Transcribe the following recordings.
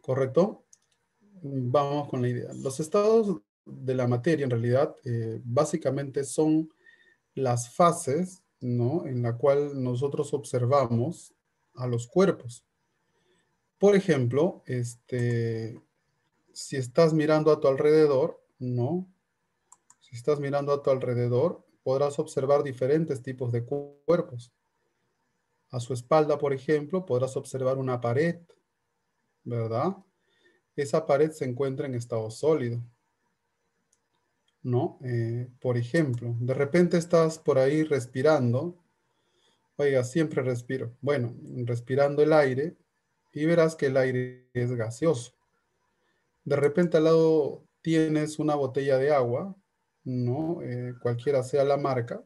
¿correcto? Vamos con la idea. Los estados de la materia, en realidad, básicamente son las fases, ¿no? En la cual nosotros observamos a los cuerpos. Por ejemplo, si estás mirando a tu alrededor, ¿no? Si estás mirando a tu alrededor, podrás observar diferentes tipos de cuerpos. A su espalda, por ejemplo, podrás observar una pared, ¿verdad? Esa pared se encuentra en estado sólido, ¿no? Por ejemplo, de repente estás por ahí respirando. Oiga, siempre respiro. Bueno, respirando el aire y verás que el aire es gaseoso. De repente al lado tienes una botella de agua, ¿no? Cualquiera sea la marca.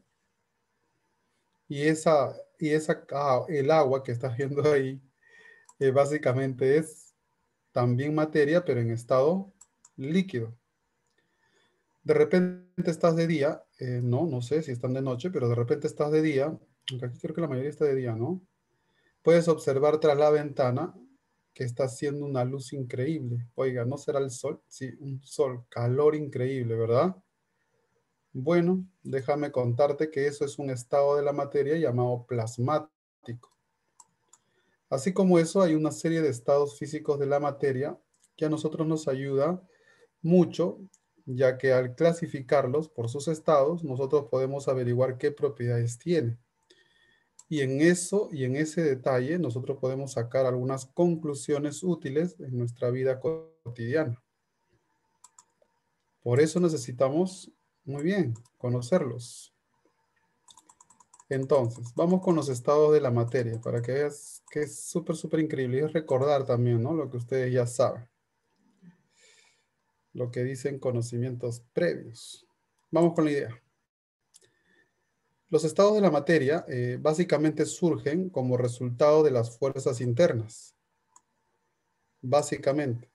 El agua que estás viendo ahí, básicamente es también materia, pero en estado líquido. De repente estás de día, no sé si están de noche, pero de repente estás de día, aunque aquí creo que la mayoría está de día, ¿no? Puedes observar tras la ventana que está haciendo una luz increíble. Oiga, ¿no será el sol? Sí, un sol, calor increíble, ¿verdad? Bueno, déjame contarte que eso es un estado de la materia llamado plasmático. Así como eso, hay una serie de estados físicos de la materia que a nosotros nos ayuda mucho, ya que al clasificarlos por sus estados, nosotros podemos averiguar qué propiedades tiene. Y en eso y en ese detalle, nosotros podemos sacar algunas conclusiones útiles en nuestra vida cotidiana. Por eso necesitamos, muy bien, conocerlos. Entonces, vamos con los estados de la materia para que veas que es súper increíble. Y es recordar también, ¿no? Lo que ustedes ya saben. Lo que dicen conocimientos previos. Vamos con la idea. Los estados de la materia básicamente surgen como resultado de las fuerzas internas. Básicamente,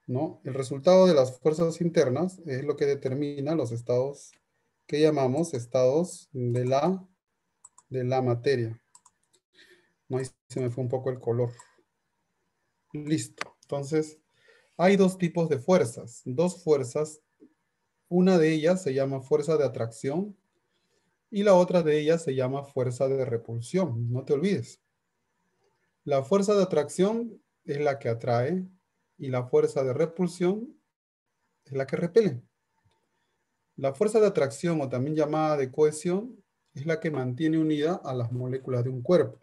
¿no? El resultado de las fuerzas internas es lo que determina los estados que llamamos estados de la materia. No, ahí se me fue un poco el color. Listo. Entonces, hay dos tipos de fuerzas. Dos fuerzas. Una de ellas se llama fuerza de atracción y la otra de ellas se llama fuerza de repulsión. No te olvides. La fuerza de atracción es la que atrae y la fuerza de repulsión es la que repele. La fuerza de atracción, o también llamada de cohesión, es la que mantiene unida a las moléculas de un cuerpo.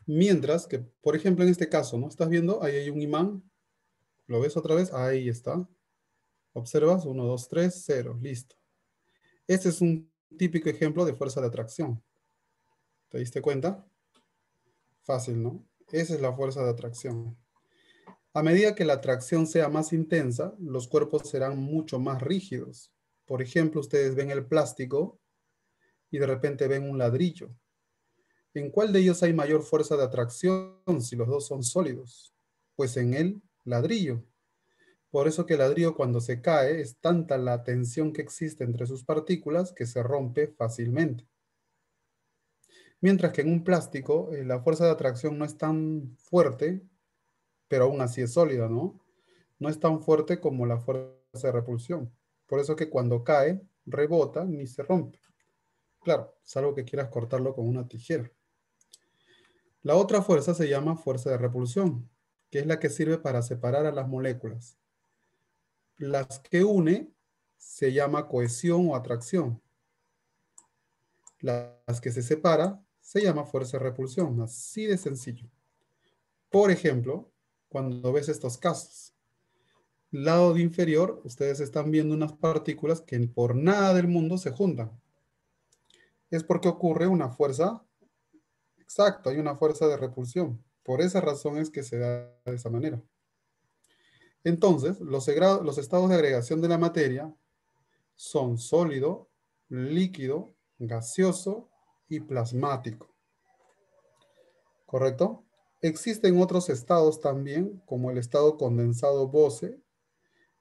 Mientras que, por ejemplo, en este caso, ¿no? ¿Estás viendo? Ahí hay un imán. ¿Lo ves otra vez? Ahí está. Observas, 1, 2, 3, 0, listo. Este es un típico ejemplo de fuerza de atracción. ¿Te diste cuenta? Fácil, ¿no? Esa es la fuerza de atracción. A medida que la atracción sea más intensa, los cuerpos serán mucho más rígidos. Por ejemplo, ustedes ven el plástico y de repente ven un ladrillo. ¿En cuál de ellos hay mayor fuerza de atracción si los dos son sólidos? Pues en el ladrillo. Por eso que el ladrillo cuando se cae es tanta la tensión que existe entre sus partículas que se rompe fácilmente. Mientras que en un plástico la fuerza de atracción no es tan fuerte, pero aún así es sólida, ¿no? No es tan fuerte como la fuerza de repulsión. Por eso que cuando cae, rebota ni se rompe. Claro, salvo que quieras cortarlo con una tijera. La otra fuerza se llama fuerza de repulsión, que es la que sirve para separar a las moléculas. Las que une se llama cohesión o atracción. Las que se separa se llama fuerza de repulsión, así de sencillo. Por ejemplo, cuando ves estos casos, lado de inferior, ustedes están viendo unas partículas que por nada del mundo se juntan. Es porque ocurre una fuerza, exacto, hay una fuerza de repulsión. Por esa razón es que se da de esa manera. Entonces, los estados de agregación de la materia son sólido, líquido, gaseoso y plasmático. ¿Correcto? Existen otros estados también, como el estado condensado Bose,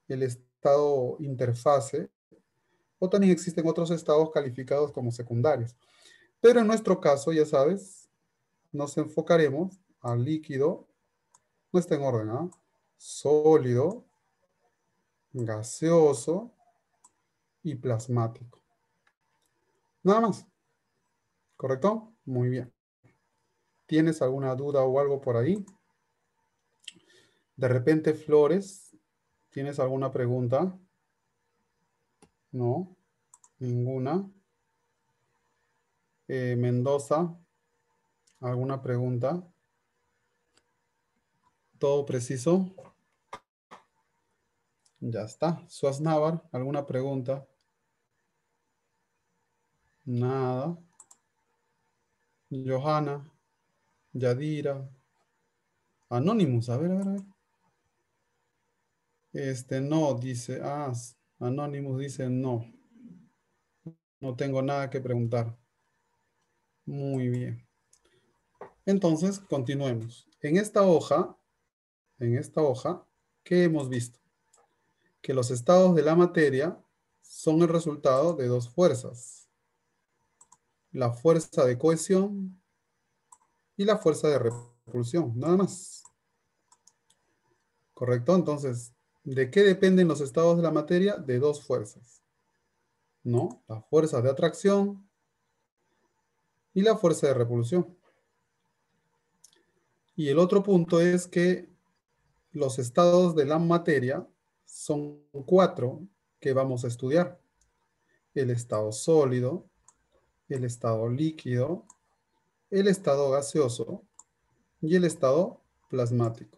el estado interfase, o también existen otros estados calificados como secundarios. Pero en nuestro caso, ya sabes, nos enfocaremos al líquido, está en orden, ¿ah? Sólido, gaseoso y plasmático. Nada más. ¿Correcto? Muy bien. ¿Tienes alguna duda o algo por ahí? De repente, Flores, ¿tienes alguna pregunta? No, ninguna. Mendoza, ¿alguna pregunta? ¿Todo preciso? Ya está. Suaznavar, ¿alguna pregunta? Nada. Johanna, Yadira, Anonymous, a ver, a ver, a ver. No, dice, Anonymous dice no. No tengo nada que preguntar. Muy bien. Entonces, continuemos. En esta hoja, ¿qué hemos visto? Que los estados de la materia son el resultado de dos fuerzas. La fuerza de cohesión y la fuerza de repulsión, nada más. ¿Correcto? Entonces, ¿de qué dependen los estados de la materia? De dos fuerzas, ¿no? La fuerza de atracción y la fuerza de repulsión. Y el otro punto es que los estados de la materia son cuatro que vamos a estudiar. El estado sólido, el estado líquido, el estado gaseoso y el estado plasmático.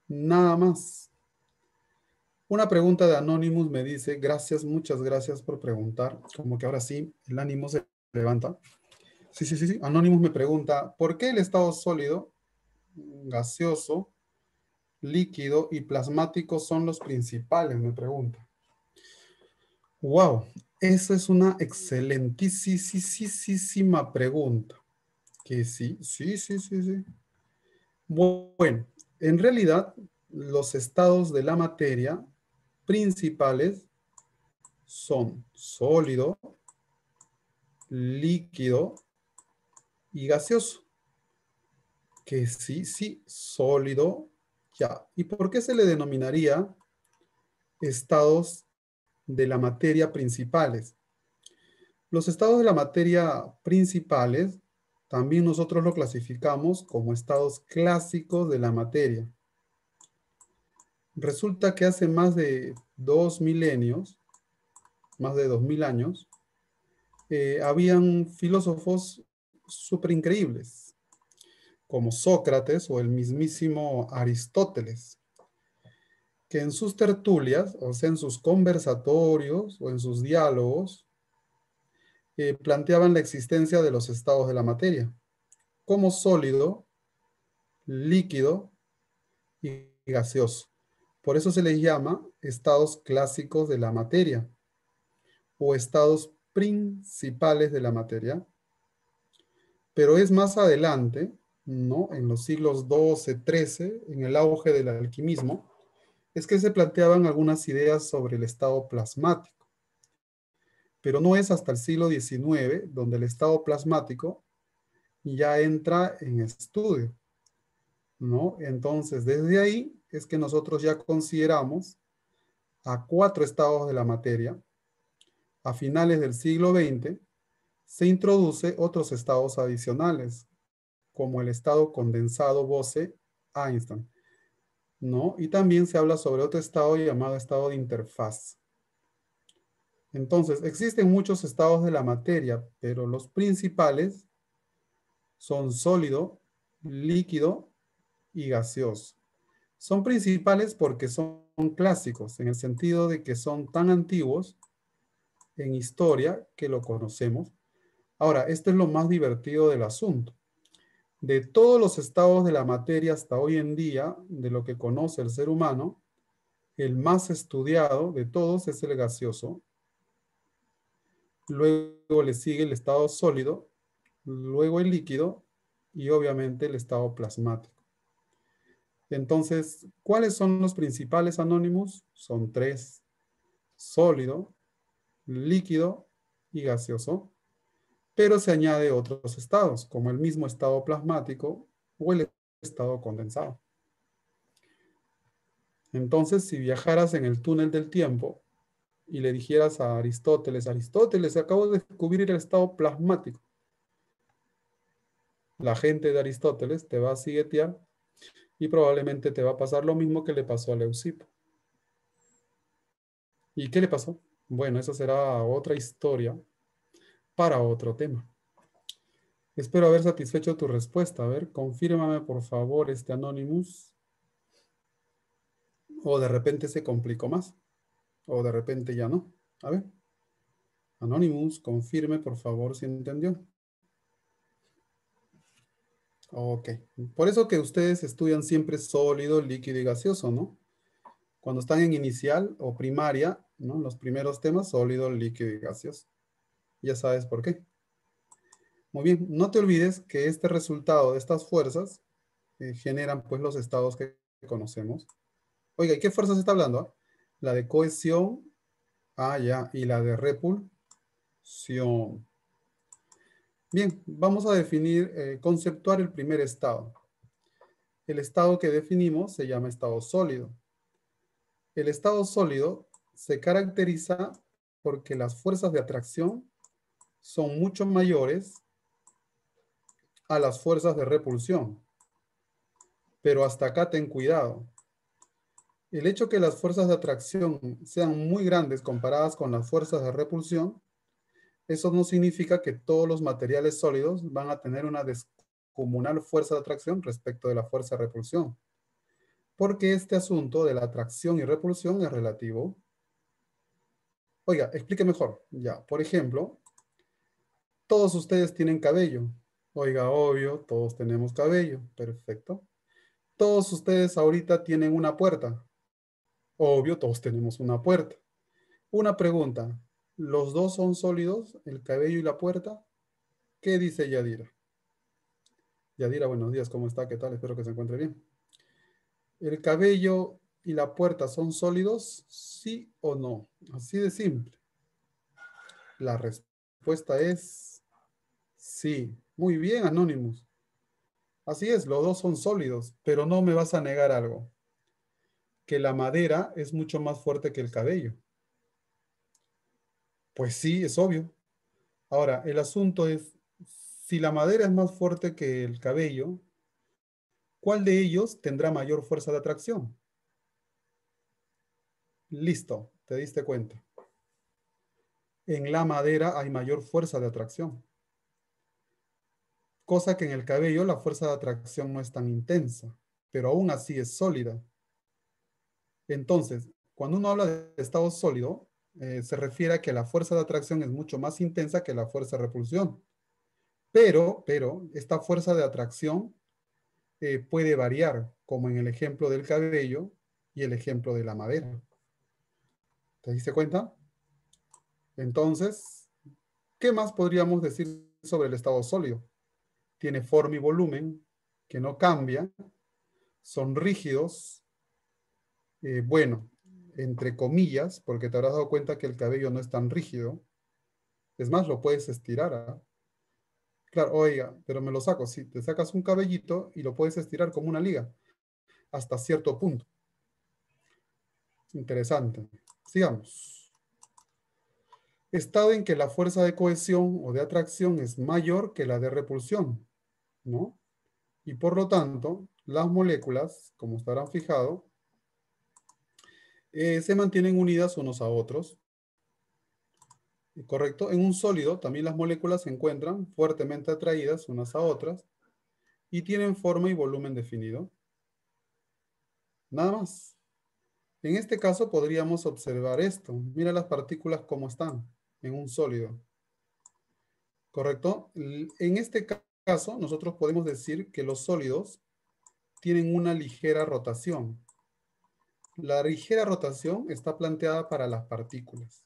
Nada más. Una pregunta de Anonymous me dice, gracias, muchas gracias por preguntar. Como que ahora sí, el ánimo se levanta. Sí, sí, sí, sí. Anonymous me pregunta, ¿por qué el estado sólido, gaseoso, líquido y plasmático son los principales? Me pregunta. Wow, esa es una excelentísima pregunta. Que sí, sí, sí, sí, sí. Bueno, en realidad, los estados de la materia principales son sólido, líquido y gaseoso. Que sí, sí, sólido, ya. ¿Y por qué se le denominaría estados de la materia principales? Los estados de la materia principales también nosotros lo clasificamos como estados clásicos de la materia. Resulta que hace más de 2 milenios, más de 2000 años, habían filósofos súper increíbles, como Sócrates o el mismísimo Aristóteles, que en sus tertulias, o sea, en sus conversatorios o en sus diálogos, planteaban la existencia de los estados de la materia, como sólido, líquido y gaseoso. Por eso se les llama estados clásicos de la materia o estados principales de la materia. Pero es más adelante, ¿no? En los siglos XII, XIII, en el auge del alquimismo, es que se planteaban algunas ideas sobre el estado plasmático. Pero no es hasta el siglo XIX donde el estado plasmático ya entra en estudio, ¿no? Entonces, desde ahí es que nosotros ya consideramos a cuatro estados de la materia. A finales del siglo XX se introduce otros estados adicionales, como el estado condensado Bose-Einstein, ¿no? Y también se habla sobre otro estado llamado estado de interfaz. Entonces, existen muchos estados de la materia, pero los principales son sólido, líquido y gaseoso. Son principales porque son clásicos, en el sentido de que son tan antiguos en historia que lo conocemos. Ahora, esto es lo más divertido del asunto. De todos los estados de la materia hasta hoy en día, de lo que conoce el ser humano, el más estudiado de todos es el gaseoso. Luego le sigue el estado sólido, luego el líquido y obviamente el estado plasmático. Entonces, ¿cuáles son los principales anónimos? Son tres: sólido, líquido y gaseoso. Pero se añade otros estados, como el mismo estado plasmático o el estado condensado. Entonces, si viajaras en el túnel del tiempo y le dijeras a Aristóteles, Aristóteles, acabo de descubrir el estado plasmático, la gente de Aristóteles te va a siguetear y probablemente te va a pasar lo mismo que le pasó a Leucipo. ¿Y qué le pasó? Bueno, esa será otra historia para otro tema. Espero haber satisfecho tu respuesta. A ver, confírmame por favor este Anonymous. O de repente se complicó más. O de repente ya no. A ver, Anonymous, confirme por favor si entendió. Ok. Por eso que ustedes estudian siempre sólido, líquido y gaseoso, ¿no? Cuando están en inicial o primaria, ¿no? Los primeros temas, sólido, líquido y gaseoso. Ya sabes por qué. Muy bien, no te olvides que este resultado de estas fuerzas generan pues los estados que conocemos. Oiga, ¿y qué fuerzas está hablando? ¿Ah? La de cohesión, ya, y la de repulsión. Bien, vamos a definir, conceptuar el primer estado. El estado que definimos se llama estado sólido. El estado sólido se caracteriza porque las fuerzas de atracción son mucho mayores a las fuerzas de repulsión. Pero hasta acá ten cuidado. El hecho que las fuerzas de atracción sean muy grandes comparadas con las fuerzas de repulsión, eso no significa que todos los materiales sólidos van a tener una descomunal fuerza de atracción respecto de la fuerza de repulsión. Porque este asunto de la atracción y repulsión es relativo. Oiga, explique mejor. Ya, por ejemplo, todos ustedes tienen cabello. Oiga, obvio, todos tenemos cabello. Perfecto. Todos ustedes ahorita tienen una puerta. Obvio, todos tenemos una puerta. Una pregunta. ¿Los dos son sólidos, el cabello y la puerta? ¿Qué dice Yadira? Yadira, buenos días, ¿cómo está? ¿Qué tal? Espero que se encuentre bien. ¿El cabello y la puerta son sólidos? ¿Sí o no? Así de simple. La respuesta es sí. Muy bien, Anonymous. Así es, los dos son sólidos, pero no me vas a negar algo, que la madera es mucho más fuerte que el cabello. Pues sí, es obvio. Ahora, el asunto es, si la madera es más fuerte que el cabello, ¿cuál de ellos tendrá mayor fuerza de atracción? Listo, te diste cuenta. En la madera hay mayor fuerza de atracción, cosa que en el cabello la fuerza de atracción no es tan intensa, pero aún así es sólida. Entonces, cuando uno habla de estado sólido, se refiere a que la fuerza de atracción es mucho más intensa que la fuerza de repulsión. Pero, esta fuerza de atracción puede variar, como en el ejemplo del cabello y el ejemplo de la madera. ¿Te diste cuenta? Entonces, ¿qué más podríamos decir sobre el estado sólido? Tiene forma y volumen que no cambia, son rígidos, bueno, entre comillas, porque te habrás dado cuenta que el cabello no es tan rígido. Es más, lo puedes estirar. ¿Ah? Claro, oiga, pero me lo saco. Si te sacas un cabellito y lo puedes estirar como una liga, hasta cierto punto. Interesante. Sigamos. Estado en que la fuerza de cohesión o de atracción es mayor que la de repulsión, ¿no? Y por lo tanto, las moléculas, como estarán fijado, se mantienen unidas unos a otros. ¿Correcto? En un sólido también las moléculas se encuentran fuertemente atraídas unas a otras y tienen forma y volumen definido. Nada más. En este caso podríamos observar esto. Mira las partículas cómo están en un sólido. ¿Correcto? En este caso nosotros podemos decir que los sólidos tienen una ligera rotación. La ligera rotación está planteada para las partículas.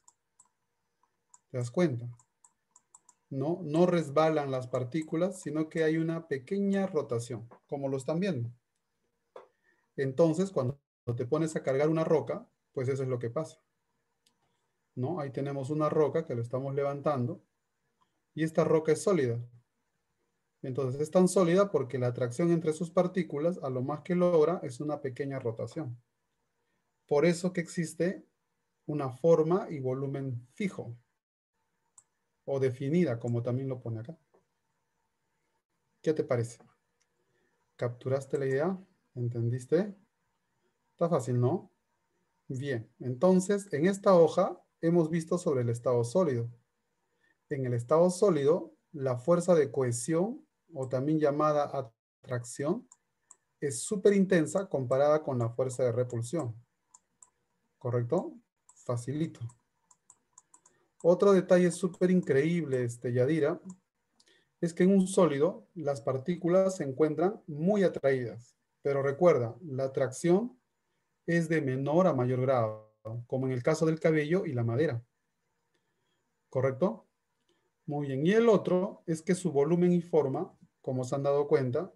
¿Te das cuenta? No resbalan las partículas, sino que hay una pequeña rotación, como lo están viendo. Entonces, cuando te pones a cargar una roca, pues eso es lo que pasa, ¿no? Ahí tenemos una roca que lo estamos levantando y esta roca es sólida. Entonces es tan sólida porque la atracción entre sus partículas a lo más que logra es una pequeña rotación. Por eso que existe una forma y volumen fijo o definida, como también lo pone acá. ¿Qué te parece? ¿Capturaste la idea? ¿Entendiste? Está fácil, ¿no? Bien, entonces en esta hoja hemos visto sobre el estado sólido. En el estado sólido, la fuerza de cohesión, o también llamada atracción, es súper intensa comparada con la fuerza de repulsión. ¿Correcto? Facilito. Otro detalle súper increíble, Yadira, es que en un sólido las partículas se encuentran muy atraídas. Pero recuerda, la atracción es de menor a mayor grado, como en el caso del cabello y la madera. ¿Correcto? Muy bien. Y el otro es que su volumen y forma, como se han dado cuenta,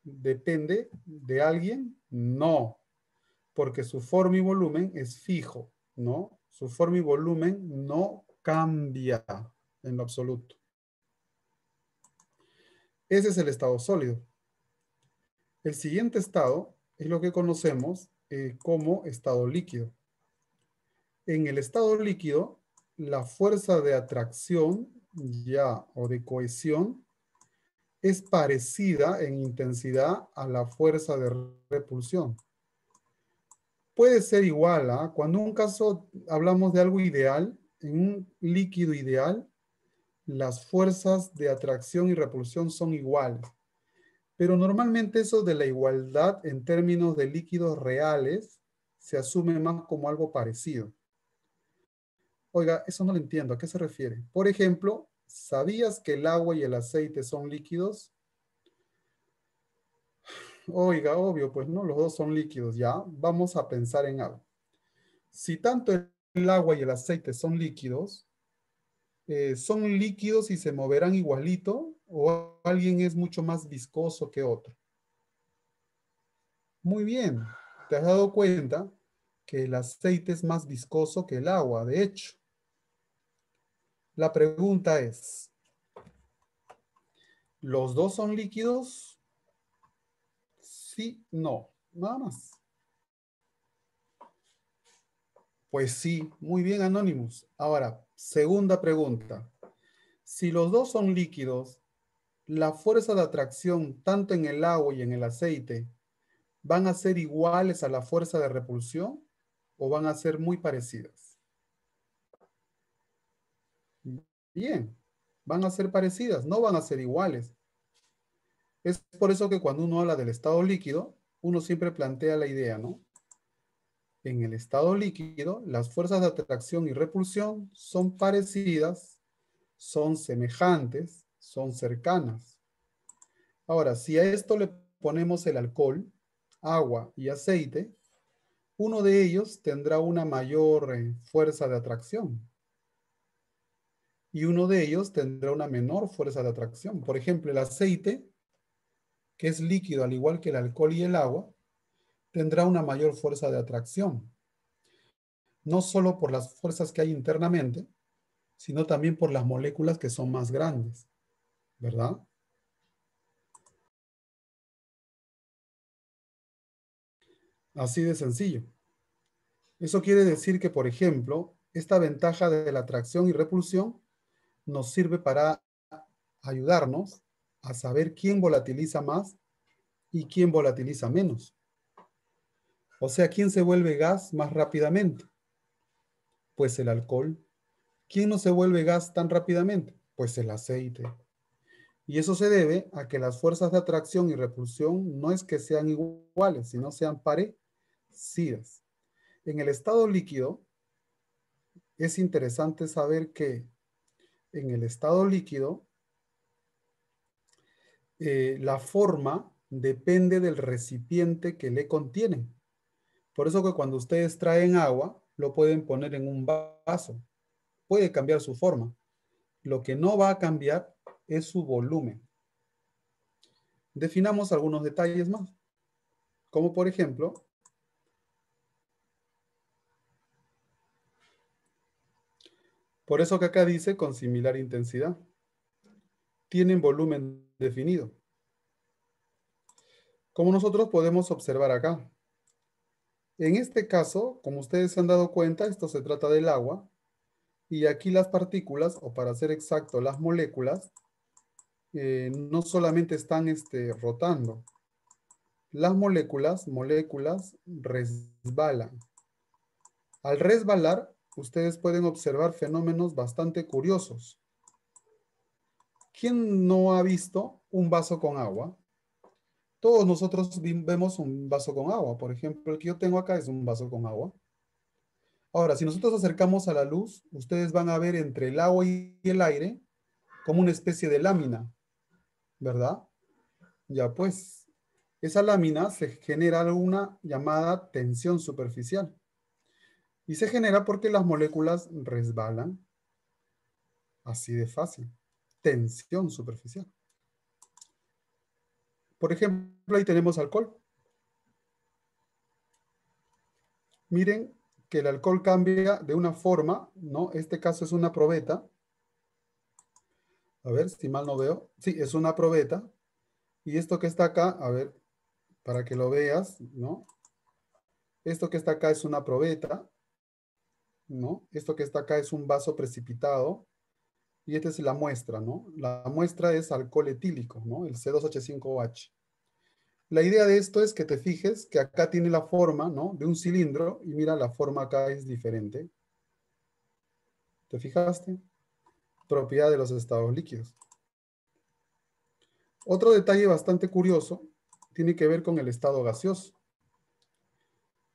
depende de alguien. No, porque su forma y volumen es fijo, ¿no? Su forma y volumen no cambia en lo absoluto. Ese es el estado sólido. El siguiente estado es lo que conocemos como estado líquido. En el estado líquido, la fuerza de atracción ya o de cohesión es parecida en intensidad a la fuerza de repulsión. Puede ser igual, ¿ah? Cuando en un caso hablamos de algo ideal, en un líquido ideal, las fuerzas de atracción y repulsión son iguales. Pero normalmente eso de la igualdad en términos de líquidos reales se asume más como algo parecido. Oiga, eso no lo entiendo. ¿A qué se refiere? Por ejemplo, ¿sabías que el agua y el aceite son líquidos? Oiga, obvio, pues no, los dos son líquidos, ya. Vamos a pensar en algo. Si tanto el agua y el aceite son líquidos y se moverán igualito, o alguien es mucho más viscoso que otro. Muy bien, te has dado cuenta que el aceite es más viscoso que el agua, de hecho. La pregunta es, ¿los dos son líquidos? Sí, no, nada más. Pues sí, muy bien, Anonymous. Ahora, segunda pregunta. Si los dos son líquidos, la fuerza de atracción tanto en el agua y en el aceite van a ser iguales a la fuerza de repulsión o van a ser muy parecidas. Bien, van a ser parecidas, no van a ser iguales. Es por eso que cuando uno habla del estado líquido, uno siempre plantea la idea, ¿no? En el estado líquido, las fuerzas de atracción y repulsión son parecidas, son semejantes, son cercanas. Ahora, si a esto le ponemos el alcohol, agua y aceite, uno de ellos tendrá una mayor fuerza de atracción y uno de ellos tendrá una menor fuerza de atracción. Por ejemplo, el aceite, que es líquido al igual que el alcohol y el agua, tendrá una mayor fuerza de atracción, no solo por las fuerzas que hay internamente, sino también por las moléculas que son más grandes, ¿verdad? Así de sencillo. Eso quiere decir que, por ejemplo, esta ventaja de la atracción y repulsión nos sirve para ayudarnos a saber quién volatiliza más y quién volatiliza menos. O sea, ¿quién se vuelve gas más rápidamente? Pues el alcohol. ¿Quién no se vuelve gas tan rápidamente? Pues el aceite. Y eso se debe a que las fuerzas de atracción y repulsión no es que sean iguales, sino sean parecidas. En el estado líquido, es interesante saber que en el estado líquido, la forma depende del recipiente que le contienen. Por eso que cuando ustedes traen agua, lo pueden poner en un vaso. Puede cambiar su forma. Lo que no va a cambiar es su volumen. Definamos algunos detalles más, como por ejemplo, por eso que acá dice con similar intensidad. Tienen volumen definido. Como nosotros podemos observar acá, En este caso, como ustedes se han dado cuenta, esto se trata del agua. Y aquí las partículas, o para ser exacto, las moléculas, no solamente están rotando. Las moléculas resbalan. Al resbalar, ustedes pueden observar fenómenos bastante curiosos. ¿Quién no ha visto un vaso con agua? Todos nosotros vemos un vaso con agua. Por ejemplo, el que yo tengo acá es un vaso con agua. Ahora, si nosotros acercamos a la luz, ustedes van a ver entre el agua y el aire como una especie de lámina, ¿verdad? Ya pues, esa lámina se genera una llamada tensión superficial. Y se genera porque las moléculas resbalan, así de fácil. Tensión superficial. Por ejemplo, ahí tenemos alcohol. Miren que el alcohol cambia de una forma, ¿no? Este caso es una probeta. A ver, si mal no veo. Sí, es una probeta. Y esto que está acá, a ver, para que lo veas, ¿no? Esto que está acá es una probeta, ¿no? Esto que está acá es un vaso precipitado. Y esta es la muestra, ¿no? La muestra es alcohol etílico, ¿no? El C2H5OH. La idea de esto es que te fijes que acá tiene la forma, ¿no? De un cilindro y mira, la forma acá es diferente. ¿Te fijaste? Propiedad de los estados líquidos. Otro detalle bastante curioso tiene que ver con el estado gaseoso.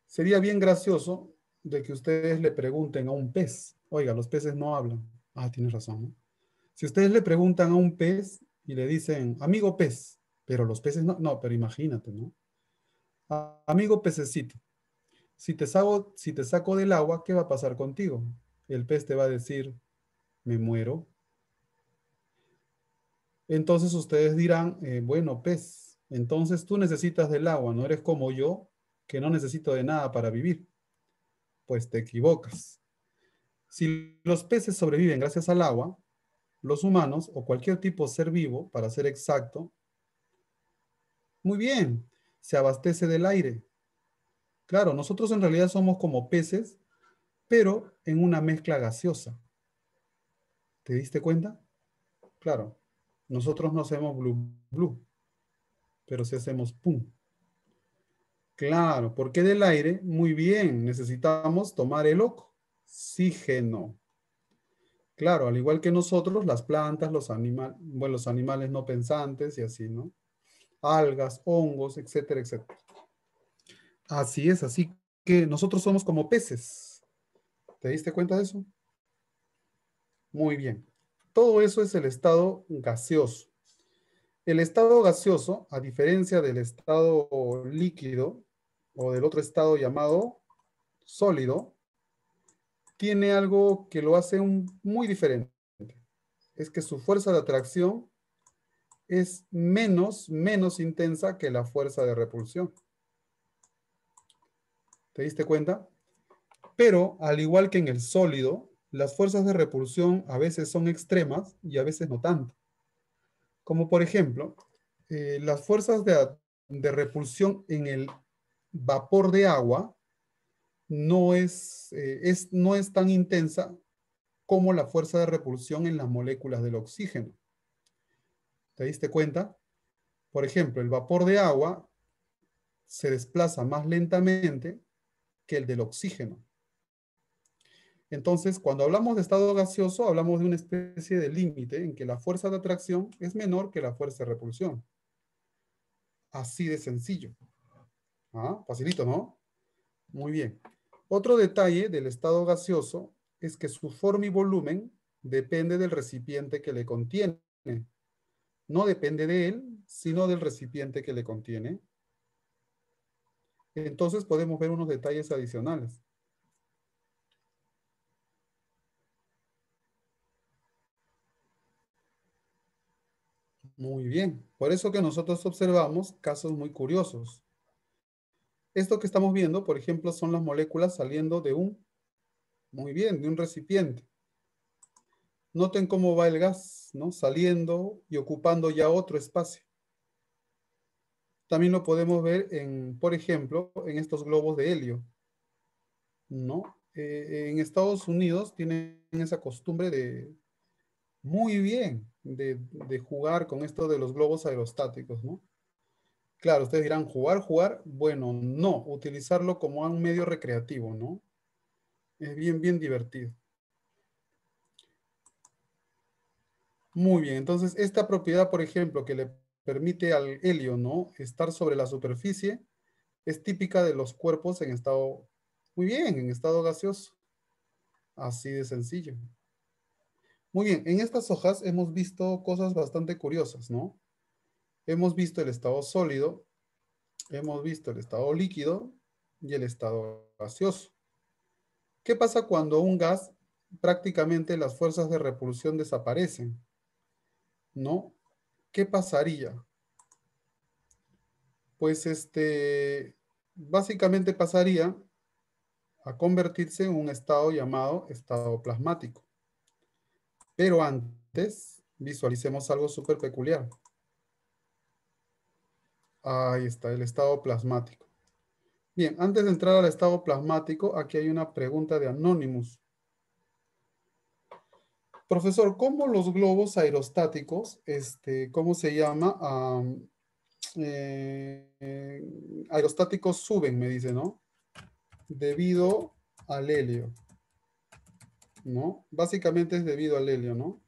Sería bien gracioso de que ustedes le pregunten a un pez, oiga, los peces no hablan. Ah, tienes razón, ¿no? Si ustedes le preguntan a un pez y le dicen, amigo pez, pero los peces no, pero imagínate, ¿no? Amigo pececito, si te saco del agua, ¿qué va a pasar contigo? El pez te va a decir, me muero. Entonces ustedes dirán, bueno, pez, entonces tú necesitas del agua, no eres como yo, que no necesito de nada para vivir. Pues te equivocas. Si los peces sobreviven gracias al agua, los humanos o cualquier tipo de ser vivo, para ser exacto, muy bien, se abastece del aire. Claro, nosotros en realidad somos como peces, pero en una mezcla gaseosa. ¿Te diste cuenta? Claro, nosotros no hacemos blue blue, pero sí hacemos pum. Claro, porque del aire, muy bien, necesitamos tomar el oxígeno. Claro, al igual que nosotros, las plantas, bueno, los animales no pensantes y así, ¿no? Algas, hongos, etcétera, etcétera. Así es, así que nosotros somos como peces. ¿Te diste cuenta de eso? Muy bien. Todo eso es el estado gaseoso. El estado gaseoso, a diferencia del estado líquido o del otro estado llamado sólido, tiene algo que lo hace muy diferente. Es que su fuerza de atracción es menos intensa que la fuerza de repulsión. ¿Te diste cuenta? Pero, al igual que en el sólido, las fuerzas de repulsión a veces son extremas y a veces no tanto. Como por ejemplo, las fuerzas de repulsión en el vapor de agua no es tan intensa como la fuerza de repulsión en las moléculas del oxígeno. ¿Te diste cuenta? Por ejemplo, el vapor de agua se desplaza más lentamente que el del oxígeno. Entonces, cuando hablamos de estado gaseoso, hablamos de una especie de límite en que la fuerza de atracción es menor que la fuerza de repulsión. Así de sencillo. ¿Ah? Facilito, ¿no? Muy bien. Otro detalle del estado gaseoso es que su forma y volumen depende del recipiente que le contiene. No depende de él, sino del recipiente que le contiene. Entonces podemos ver unos detalles adicionales. Muy bien. Por eso que nosotros observamos casos muy curiosos. Esto que estamos viendo, por ejemplo, son las moléculas saliendo muy bien, de un recipiente. Noten cómo va el gas, ¿no? Saliendo y ocupando ya otro espacio. También lo podemos ver en, por ejemplo, en estos globos de helio, ¿no? En Estados Unidos tienen esa costumbre de, muy bien, de jugar con esto de los globos aerostáticos, ¿no? Claro, ustedes dirán, jugar, jugar. Bueno, no, utilizarlo como un medio recreativo, ¿no? Es bien, bien divertido. Muy bien, entonces esta propiedad, por ejemplo, que le permite al helio, ¿no? Estar sobre la superficie, es típica de los cuerpos en estado, muy bien, en estado gaseoso. Así de sencillo. Muy bien, en estas hojas hemos visto cosas bastante curiosas, ¿no? Hemos visto el estado sólido, hemos visto el estado líquido y el estado gaseoso. ¿Qué pasa cuando un gas prácticamente las fuerzas de repulsión desaparecen? ¿No? ¿Qué pasaría? Pues básicamente pasaría a convertirse en un estado llamado estado plasmático. Pero antes visualicemos algo súper peculiar. Ahí está, el estado plasmático. Bien, antes de entrar al estado plasmático, aquí hay una pregunta de Anonymous. Profesor, ¿cómo los globos aerostáticos, cómo se llama? Aerostáticos suben, me dice, ¿no? Debido al helio, ¿no? Básicamente es debido al helio, ¿no?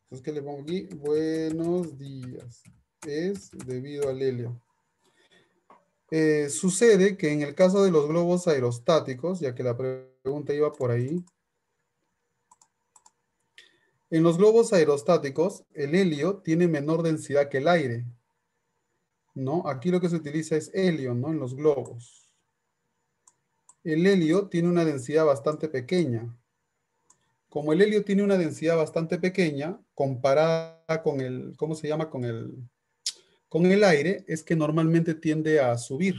Entonces, ¿qué le pongo aquí? Buenos días. Es debido al helio. Sucede que en el caso de los globos aerostáticos, ya que la pregunta iba por ahí, en los globos aerostáticos, el helio tiene menor densidad que el aire, ¿no? Aquí lo que se utiliza es helio, ¿no? En los globos. El helio tiene una densidad bastante pequeña. Como el helio tiene una densidad bastante pequeña, comparada con el, ¿cómo se llama? Con el aire, es que normalmente tiende a subir.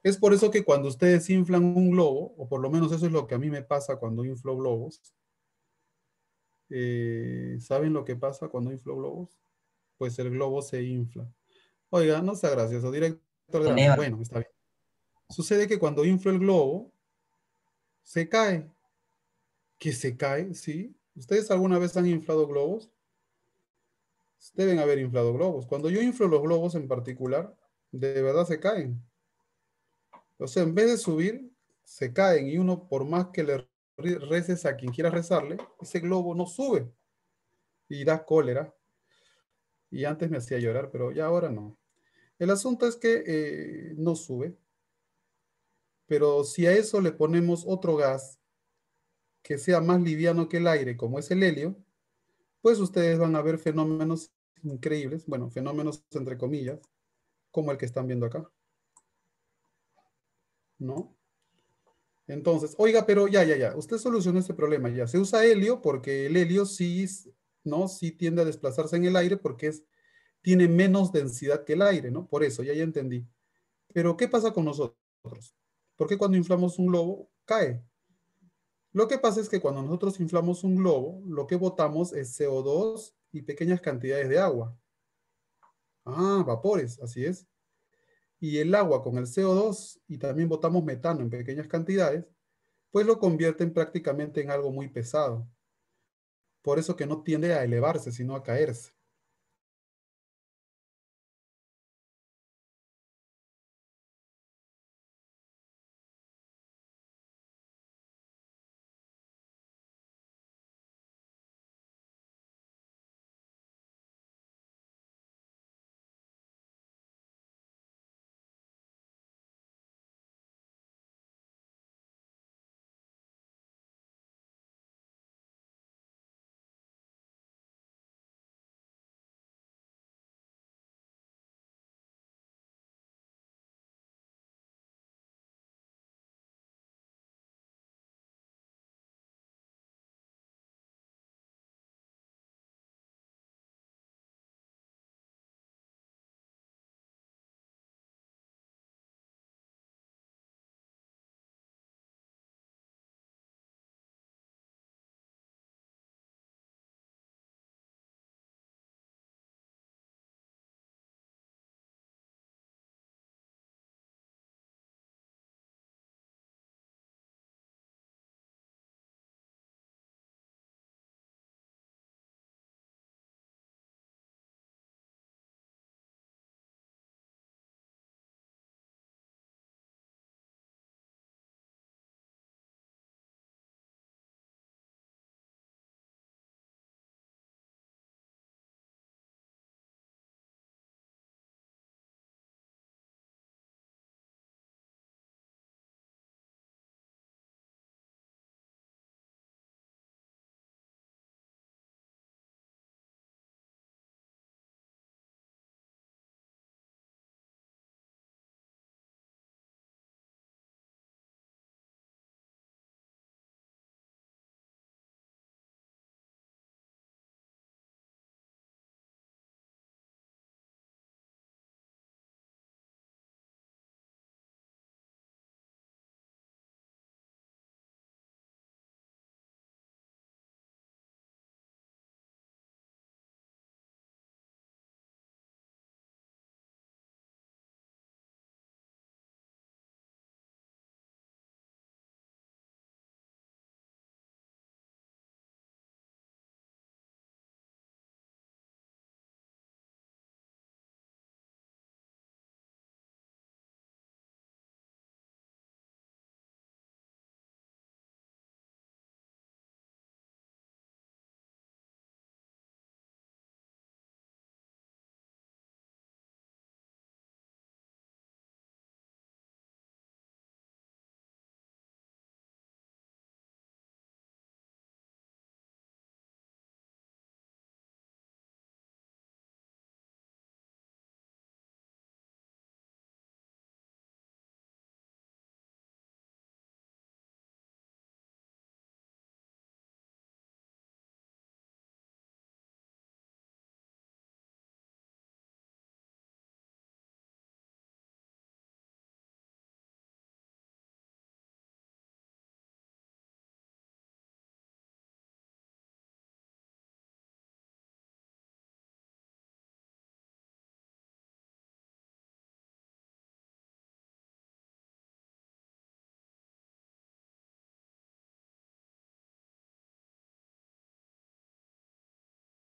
Es por eso que cuando ustedes inflan un globo, o por lo menos eso es lo que a mí me pasa cuando inflo globos, ¿saben lo que pasa cuando inflo globos? Pues el globo se infla. Oiga, no sea gracioso, directo al grano. Eleva. Bueno, está bien. Sucede que cuando inflo el globo, se cae. ¿Que se cae? Sí. ¿Ustedes alguna vez han inflado globos? Deben haber inflado globos. Cuando yo inflo los globos en particular, de verdad se caen. O sea, en vez de subir, se caen y uno, por más que le reces a quien quiera rezarle, ese globo no sube y da cólera. Y antes me hacía llorar, pero ya ahora no. El asunto es que no sube, pero si a eso le ponemos otro gas que sea más liviano que el aire, como es el helio, pues ustedes van a ver fenómenos increíbles, bueno, fenómenos entre comillas, como el que están viendo acá, ¿no? Entonces, oiga, pero ya, usted solucionó este problema, ya. Se usa helio porque el helio sí, ¿no? Sí tiende a desplazarse en el aire porque tiene menos densidad que el aire, ¿no? Por eso, ya entendí. Pero, ¿qué pasa con nosotros? ¿Por qué cuando inflamos un globo cae? Lo que pasa es que cuando nosotros inflamos un globo, lo que botamos es CO2 y pequeñas cantidades de agua. Ah, vapores, así es. Y el agua con el CO2 y también botamos metano en pequeñas cantidades, pues lo convierten prácticamente en algo muy pesado. Por eso que no tiende a elevarse, sino a caerse.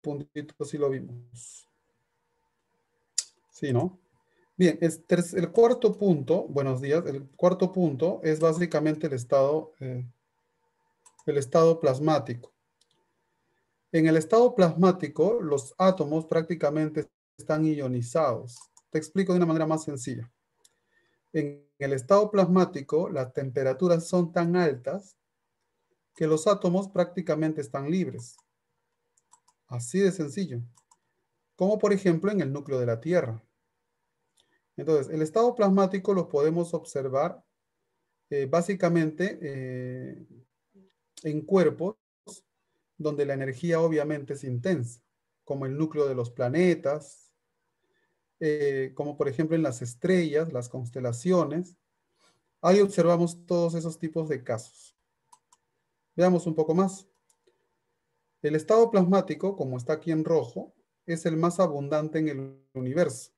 puntito sí lo vimos. Sí, ¿no? Bien, el cuarto punto, buenos días, el cuarto punto es básicamente el estado plasmático. En el estado plasmático, los átomos prácticamente están ionizados. Te explico de una manera más sencilla. En el estado plasmático, las temperaturas son tan altas que los átomos prácticamente están libres. Así de sencillo. Como por ejemplo en el núcleo de la Tierra. Entonces, el estado plasmático lo podemos observar básicamente en cuerpos donde la energía obviamente es intensa, como el núcleo de los planetas, como por ejemplo en las estrellas, las constelaciones. Ahí observamos todos esos tipos de casos. Veamos un poco más. El estado plasmático, como está aquí en rojo, es el más abundante en el universo.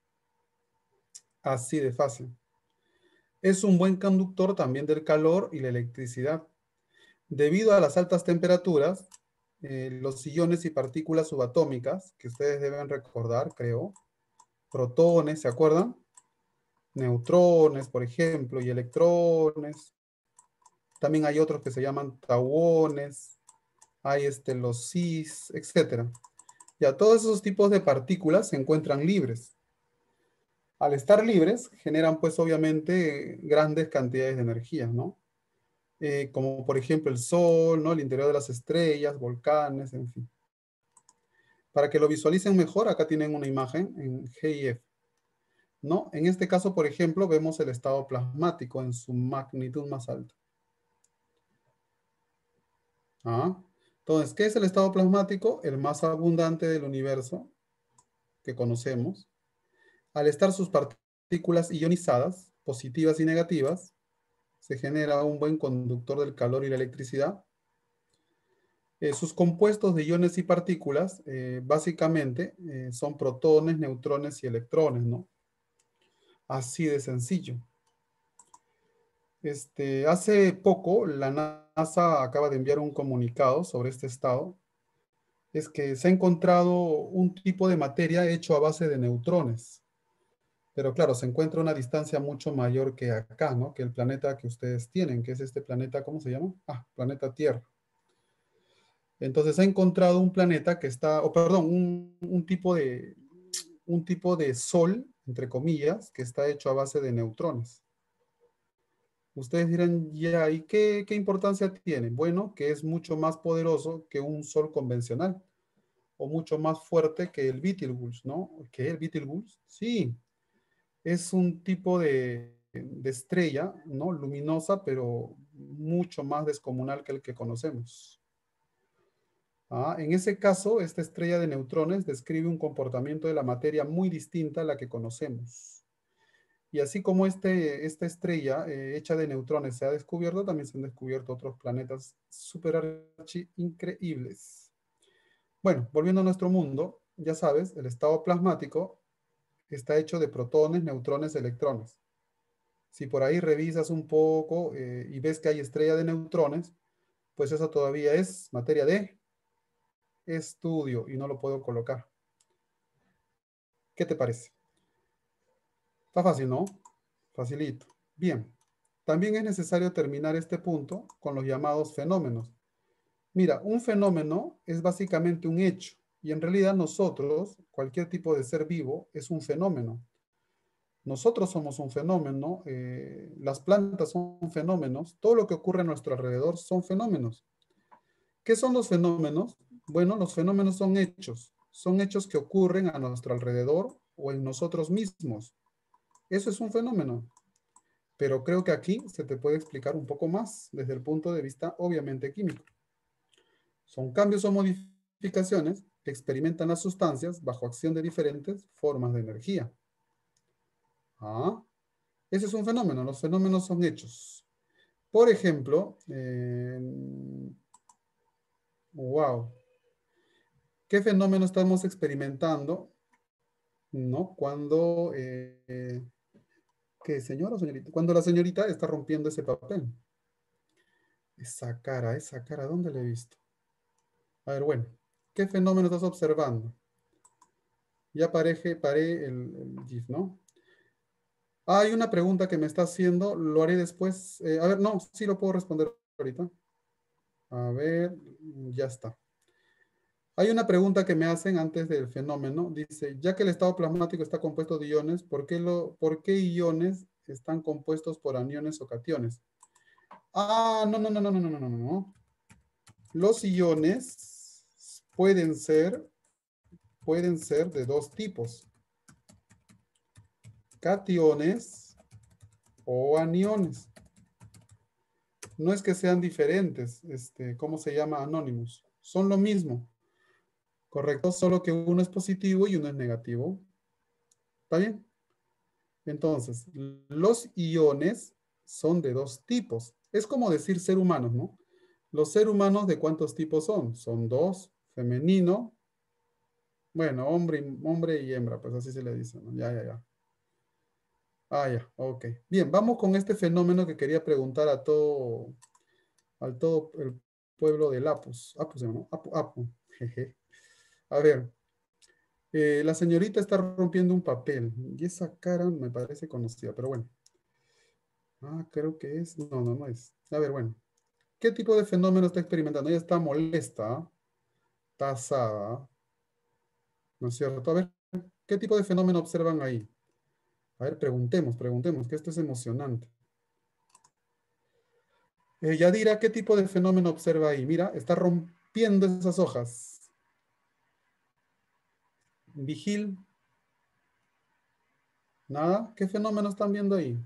Así de fácil. Es un buen conductor también del calor y la electricidad. Debido a las altas temperaturas, los iones y partículas subatómicas, que ustedes deben recordar, creo, protones, ¿se acuerdan? Neutrones, por ejemplo, y electrones. También hay otros que se llaman tauones, hay los cis, etc. Ya todos esos tipos de partículas se encuentran libres. Al estar libres, generan pues obviamente grandes cantidades de energía, ¿no? Como por ejemplo el Sol, ¿no? El interior de las estrellas, volcanes, en fin. Para que lo visualicen mejor, acá tienen una imagen en GIF, ¿no? En este caso, por ejemplo, vemos el estado plasmático en su magnitud más alta. ¿Ah? Entonces, ¿qué es el estado plasmático? El más abundante del universo que conocemos. Al estar sus partículas ionizadas, positivas y negativas, se genera un buen conductor del calor y la electricidad. Sus compuestos de iones y partículas, básicamente, son protones, neutrones y electrones, ¿no? Así de sencillo. Hace poco, la NASA acaba de enviar un comunicado sobre este estado. Es que se ha encontrado un tipo de materia hecho a base de neutrones. Pero claro, se encuentra a una distancia mucho mayor que acá, ¿no? Que el planeta que ustedes tienen, que es este planeta, ¿cómo se llama? Ah, planeta Tierra. Entonces se ha encontrado un planeta que está, o perdón, un tipo de sol, entre comillas, que está hecho a base de neutrones. Ustedes dirán, ya, ¿y qué importancia tiene? Bueno, que es mucho más poderoso que un sol convencional, o mucho más fuerte que el Betelgeuse, ¿no? ¿Qué es el Betelgeuse? Sí, es un tipo de estrella, ¿no? Luminosa, pero mucho más descomunal que el que conocemos. En ese caso, esta estrella de neutrones describe un comportamiento de la materia muy distinta a la que conocemos. Y así como esta estrella hecha de neutrones se ha descubierto, también se han descubierto otros planetas súper increíbles. Bueno, volviendo a nuestro mundo, ya sabes, el estado plasmático está hecho de protones, neutrones, electrones. Si por ahí revisas un poco y ves que hay estrella de neutrones, pues eso todavía es materia de estudio y no lo puedo colocar. ¿Qué te parece? Está fácil, ¿no? Facilito. Bien. También es necesario terminar este punto con los llamados fenómenos. Mira, un fenómeno es básicamente un hecho y en realidad nosotros, cualquier tipo de ser vivo, es un fenómeno. Nosotros somos un fenómeno, las plantas son fenómenos, todo lo que ocurre a nuestro alrededor son fenómenos. ¿Qué son los fenómenos? Bueno, los fenómenos son hechos que ocurren a nuestro alrededor o en nosotros mismos. Eso es un fenómeno. Pero creo que aquí se te puede explicar un poco más desde el punto de vista obviamente químico. Son cambios o modificaciones que experimentan las sustancias bajo acción de diferentes formas de energía. Ese es un fenómeno. Los fenómenos son hechos. Por ejemplo, wow, ¿qué fenómeno estamos experimentando? ¿No? Cuando, ¿qué señora o señorita? Cuando la señorita está rompiendo ese papel. Esa cara, ¿dónde la he visto? A ver, bueno. ¿Qué fenómeno estás observando? Ya paré el GIF, ¿no? Hay una pregunta que me está haciendo, lo haré después. A ver, no, sí lo puedo responder ahorita. A ver, ya está. Hay una pregunta que me hacen antes del fenómeno. Dice, ya que el estado plasmático está compuesto de iones, ¿por qué iones están compuestos por aniones o cationes? Ah, no, no, no, no, no, no, no, no, no. Los iones pueden ser de dos tipos, cationes o aniones. No es que sean diferentes, ¿cómo se llama? Anónimos. Son lo mismo, ¿correcto? Solo que uno es positivo y uno es negativo. ¿Está bien? Entonces, los iones son de dos tipos. Es como decir ser humanos, ¿no? Los seres humanos, ¿de cuántos tipos son? Son dos, femenino, bueno, hombre y hembra, pues así se le dice, ¿no? Ya, ya, ya. Ah, ya, ok. Bien, vamos con este fenómeno que quería preguntar al todo el pueblo del Apus. Apus, ¿no? Apu, jeje. A ver, la señorita está rompiendo un papel y esa cara me parece conocida, pero bueno. Ah, creo que es. No, no, no es. A ver, bueno. ¿Qué tipo de fenómeno está experimentando? Ella está molesta, está asada, ¿no es cierto? A ver, ¿qué tipo de fenómeno observan ahí? A ver, preguntemos, que esto es emocionante. Yadira, ¿qué tipo de fenómeno observa ahí? Mira, está rompiendo esas hojas. Vigil, nada. ¿Qué fenómeno están viendo ahí?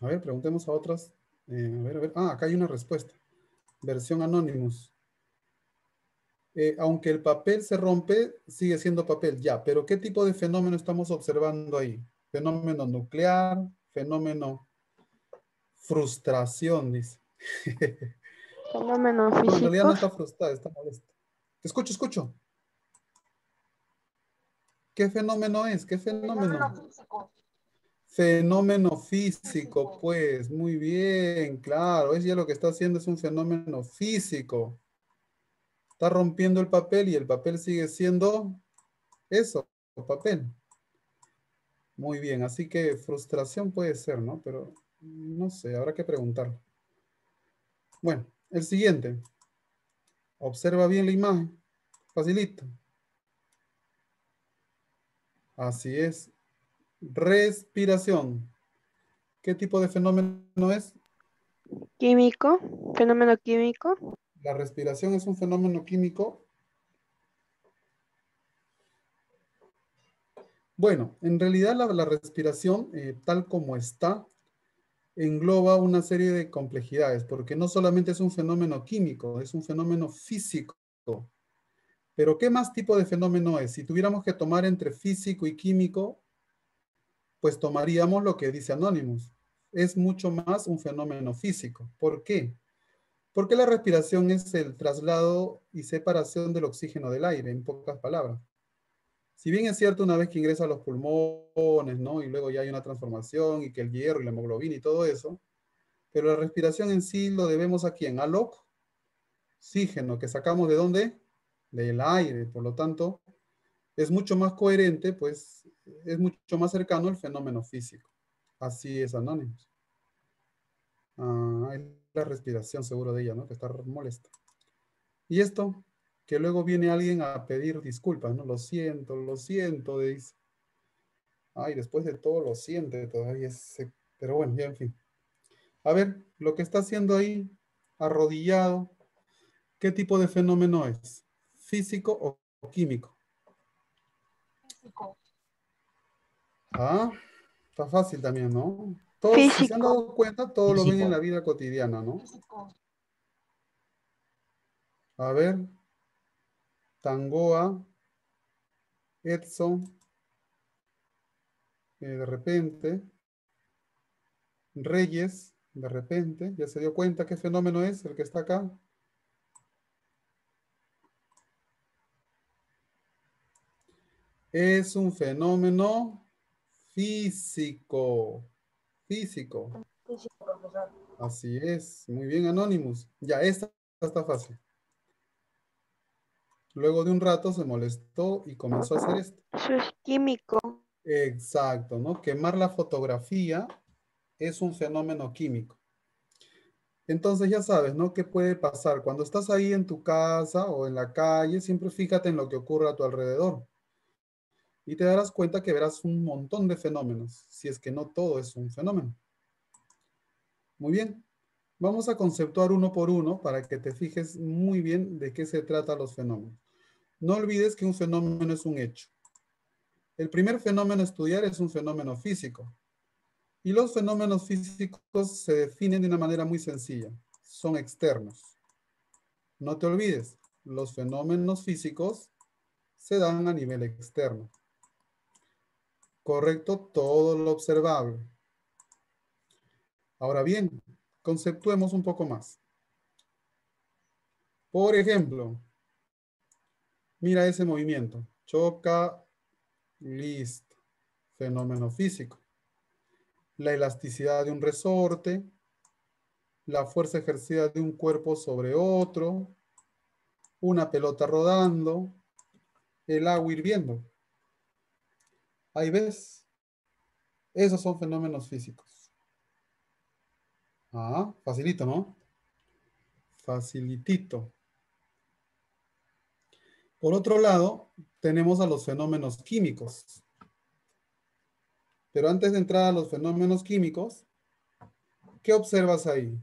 A ver, preguntemos a otras. A ver, a ver. Ah, acá hay una respuesta. Versión Anonymous. Aunque el papel se rompe, sigue siendo papel, ya. Pero ¿qué tipo de fenómeno estamos observando ahí? Fenómeno nuclear, fenómeno frustración, dice. Fenómeno No, en realidad no físico. está frustrada, está molesta. Te escucho, escucho. ¿Qué fenómeno es? ¿Qué fenómeno? Fenómeno físico, pues, muy bien, claro. Es ya lo que está haciendo es un fenómeno físico. Está rompiendo el papel y el papel sigue siendo eso, papel. Muy bien, así que frustración puede ser, ¿no? Pero no sé, habrá que preguntar. Bueno, el siguiente. Observa bien la imagen. Facilito. Así es. Respiración. ¿Qué tipo de fenómeno es? Químico. Fenómeno químico. La respiración es un fenómeno químico. Bueno, en realidad la respiración, tal como está, engloba una serie de complejidades, porque no solamente es un fenómeno químico, es un fenómeno físico. Pero ¿qué más tipo de fenómeno es? Si tuviéramos que tomar entre físico y químico, pues tomaríamos lo que dice Anonymous. Es mucho más un fenómeno físico. ¿Por qué? Porque la respiración es el traslado y separación del oxígeno del aire, en pocas palabras. Si bien es cierto, una vez que ingresa a los pulmones, ¿no? Y luego ya hay una transformación y que el hierro y la hemoglobina y todo eso, pero la respiración en sí lo debemos a quién? Al oxígeno que sacamos de dónde? Del aire. Por lo tanto, es mucho más coherente, pues es mucho más cercano al fenómeno físico. Así es Anonymous. Ah, es la respiración seguro de ella, ¿no? Que está molesta. Y esto, que luego viene alguien a pedir disculpas, ¿no? Lo siento, dice. Ay, después de todo lo siente todavía. Pero bueno, ya en fin. A ver, lo que está haciendo ahí, arrodillado, ¿qué tipo de fenómeno es? ¿Físico o químico? Ah, está fácil también, ¿no? Todos, si se han Físico. dado cuenta, todos lo ven en la vida cotidiana, ¿no? A ver, Tangoa, Edson, de repente, Reyes, de repente, ya se dio cuenta qué fenómeno es el que está acá. Es un fenómeno físico. Físico. Así es. Muy bien, Anonymous. Ya, esta está fácil. Luego de un rato se molestó y comenzó a hacer esto. Eso es químico. Exacto, ¿no? Quemar la fotografía es un fenómeno químico. Entonces ya sabes, ¿no? ¿Qué puede pasar? Cuando estás ahí en tu casa o en la calle, siempre fíjate en lo que ocurre a tu alrededor. Y te darás cuenta que verás un montón de fenómenos, si es que no todo es un fenómeno. Muy bien, vamos a conceptuar uno por uno para que te fijes muy bien de qué se tratan los fenómenos. No olvides que un fenómeno es un hecho. El primer fenómeno a estudiar es un fenómeno físico. Y los fenómenos físicos se definen de una manera muy sencilla. Son externos. No te olvides, los fenómenos físicos se dan a nivel externo. Correcto, todo lo observable. Ahora bien, conceptuemos un poco más. Por ejemplo, mira ese movimiento. Choca, listo. Fenómeno físico. La elasticidad de un resorte, la fuerza ejercida de un cuerpo sobre otro, una pelota rodando, el agua hirviendo. Ahí ves, esos son fenómenos físicos. Ah, facilito, ¿no? Facilitito. Por otro lado, tenemos a los fenómenos químicos. Pero antes de entrar a los fenómenos químicos, ¿qué observas ahí?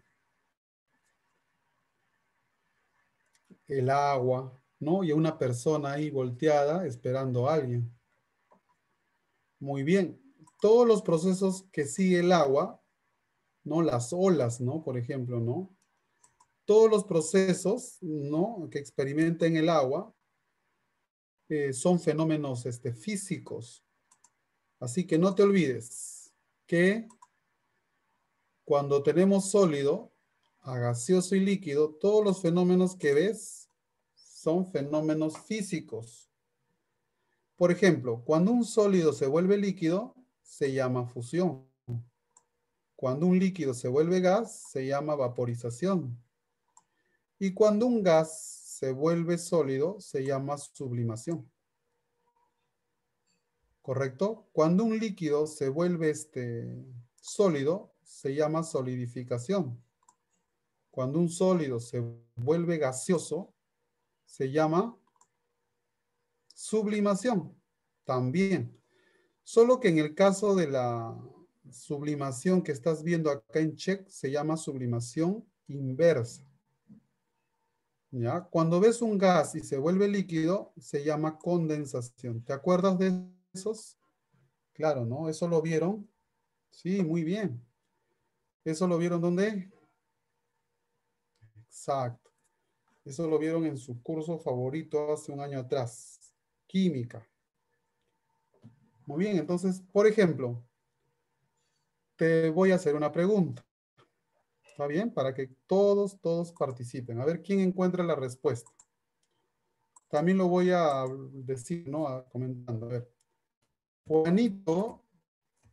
El agua, ¿no? Y una persona ahí volteada esperando a alguien. Muy bien. Todos los procesos que sigue el agua, ¿no? Las olas, ¿no? Por ejemplo, ¿no? Todos los procesos, ¿no? Que experimenta en el agua son fenómenos físicos. Así que no te olvides que cuando tenemos sólido, a gaseoso y líquido, todos los fenómenos que ves son fenómenos físicos. Por ejemplo, cuando un sólido se vuelve líquido, se llama fusión. Cuando un líquido se vuelve gas, se llama vaporización. Y cuando un gas se vuelve sólido, se llama sublimación. ¿Correcto? Cuando un líquido se vuelve sólido, se llama solidificación. Cuando un sólido se vuelve gaseoso, se llama sublimación. También. Solo que en el caso de la sublimación que estás viendo acá en check, se llama sublimación inversa. ¿Ya? Cuando ves un gas y se vuelve líquido, se llama condensación. ¿Te acuerdas de esos? Claro, ¿no? ¿Eso lo vieron? Sí, muy bien. ¿Eso lo vieron dónde? Exacto. Eso lo vieron en su curso favorito hace un año atrás. Química. Muy bien, entonces, por ejemplo, te voy a hacer una pregunta. ¿Está bien? Para que todos participen. A ver quién encuentra la respuesta. También lo voy a decir, ¿no? Comentando. A ver. Juanito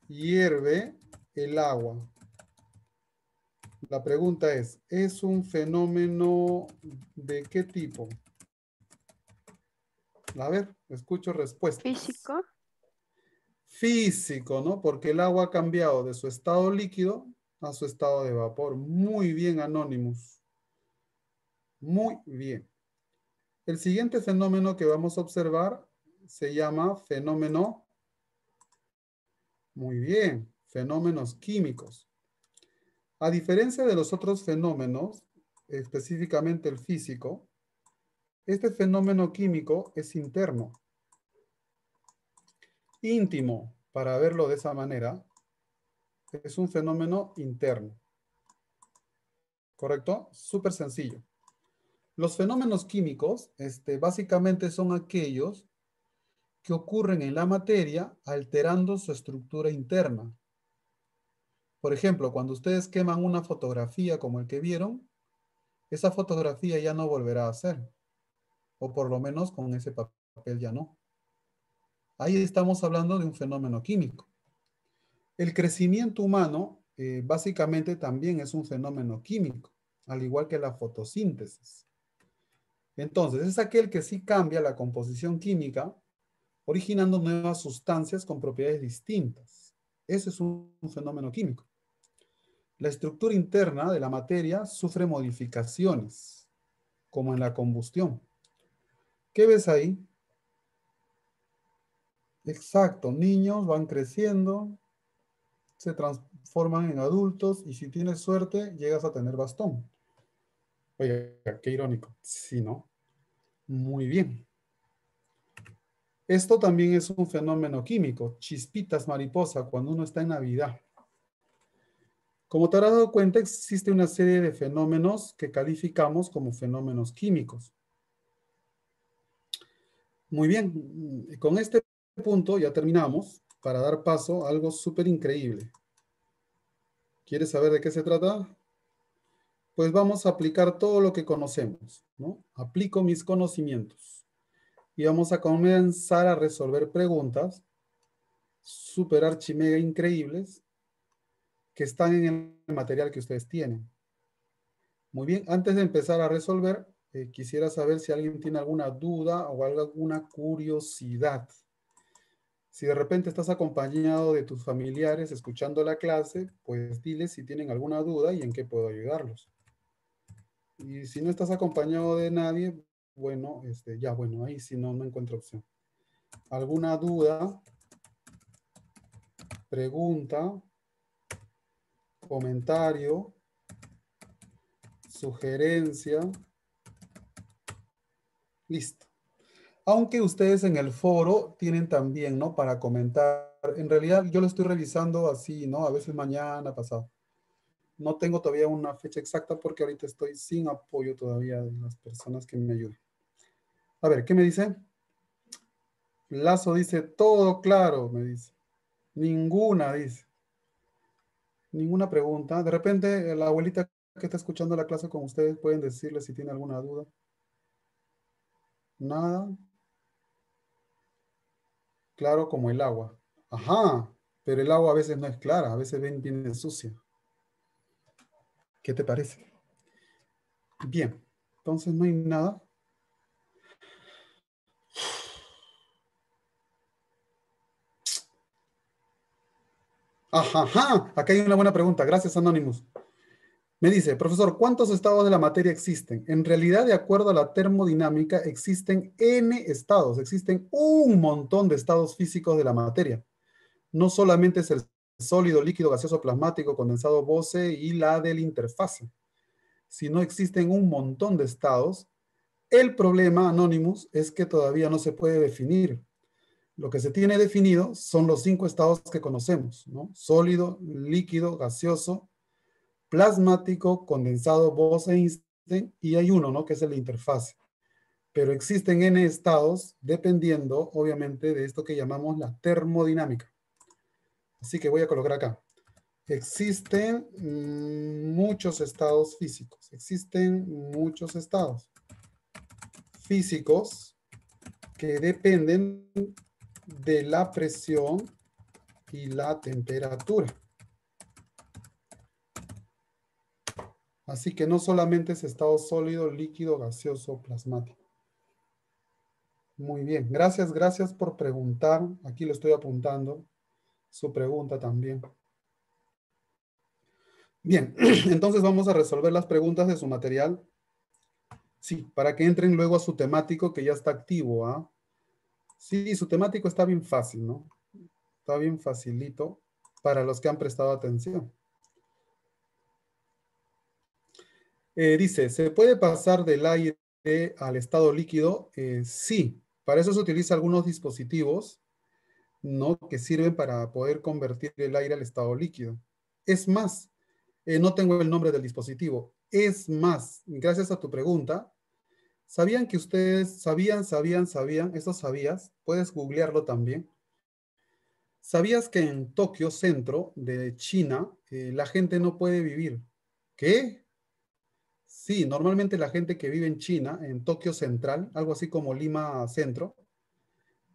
hierve el agua. La pregunta ¿es un fenómeno de qué tipo? A ver, escucho respuestas. Físico. Físico, ¿no? Porque el agua ha cambiado de su estado líquido a su estado de vapor. Muy bien, Anonymous. Muy bien. El siguiente fenómeno que vamos a observar se llama fenómeno, muy bien, fenómenos químicos. A diferencia de los otros fenómenos, específicamente el físico, este fenómeno químico es interno, íntimo, para verlo de esa manera, es un fenómeno interno. ¿Correcto? Súper sencillo. Los fenómenos químicos, básicamente son aquellos que ocurren en la materia alterando su estructura interna. Por ejemplo, cuando ustedes queman una fotografía como el que vieron, esa fotografía ya no volverá a ser, o por lo menos con ese papel ya no. Ahí estamos hablando de un fenómeno químico. El crecimiento humano básicamente también es un fenómeno químico, al igual que la fotosíntesis. Entonces, es aquel que sí cambia la composición química, originando nuevas sustancias con propiedades distintas. Ese es un fenómeno químico. La estructura interna de la materia sufre modificaciones, como en la combustión. ¿Qué ves ahí? Exacto, niños van creciendo, se transforman en adultos y si tienes suerte, llegas a tener bastón. Oye, qué irónico. Sí, ¿no? Muy bien. Esto también es un fenómeno químico, chispitas mariposa, cuando uno está en Navidad. Como te habrás dado cuenta, existe una serie de fenómenos que calificamos como fenómenos químicos. Muy bien, con este punto ya terminamos para dar paso a algo súper increíble. ¿Quieres saber de qué se trata? Pues vamos a aplicar todo lo que conocemos, ¿no? Aplico mis conocimientos y vamos a comenzar a resolver preguntas súper archimega increíbles que están en el material que ustedes tienen. Muy bien, antes de empezar a resolver, quisiera saber si alguien tiene alguna duda o alguna curiosidad. Si de repente estás acompañado de tus familiares escuchando la clase, pues diles si tienen alguna duda y en qué puedo ayudarlos. Y si no estás acompañado de nadie, bueno, bueno, ahí sí no encuentro opción. ¿Alguna duda, pregunta, comentario, sugerencia? Listo. Aunque ustedes en el foro tienen también, ¿no? Para comentar. En realidad yo lo estoy revisando así, ¿no? A veces mañana, pasado. No tengo todavía una fecha exacta porque ahorita estoy sin apoyo todavía de las personas que me ayuden. A ver, ¿qué me dice? Lazo dice, todo claro, me dice. Ninguna, dice. Ninguna pregunta. De repente, la abuelita que está escuchando la clase con ustedes pueden decirle si tiene alguna duda. Nada. Claro como el agua. Ajá, pero el agua a veces no es clara, a veces viene sucia. ¿Qué te parece? Bien, entonces no hay nada. Ajá, acá hay una buena pregunta. Gracias, Anonymous. Me dice, profesor, ¿cuántos estados de la materia existen? En realidad, de acuerdo a la termodinámica, existen N estados, existen un montón de estados físicos de la materia. No solamente es el sólido, líquido, gaseoso, plasmático, condensado, Bose y la del interfase, sino existen un montón de estados. El problema, Anonymous, es que todavía no se puede definir. Lo que se tiene definido son los 5 estados que conocemos, ¿no? Sólido, líquido, gaseoso, plasmático, condensado, Bose-Einstein, y hay uno, ¿no? Que es el interfase. Pero existen N estados dependiendo, obviamente, de esto que llamamos la termodinámica. Así que voy a colocar acá. Existen muchos estados físicos. Existen muchos estados físicos que dependen de la presión y la temperatura. Así que no solamente es estado sólido, líquido, gaseoso, plasmático. Muy bien, gracias por preguntar. Aquí lo estoy apuntando, su pregunta también. Bien, entonces vamos a resolver las preguntas de su material. Sí, para que entren luego a su temático que ya está activo, ¿ah? Sí, su temático está bien fácil, ¿no? Está bien facilito para los que han prestado atención. Dice, ¿se puede pasar del aire al estado líquido? Sí, para eso se utilizan algunos dispositivos, ¿no? Que sirven para poder convertir el aire al estado líquido. Es más, no tengo el nombre del dispositivo. Es más, gracias a tu pregunta, ¿sabían que ustedes sabían, esto sabías? Puedes googlearlo también. ¿Sabías que en Tokio, centro de China, la gente no puede vivir? ¿Qué? Sí, normalmente la gente que vive en China, en Tokio Central, algo así como Lima Centro,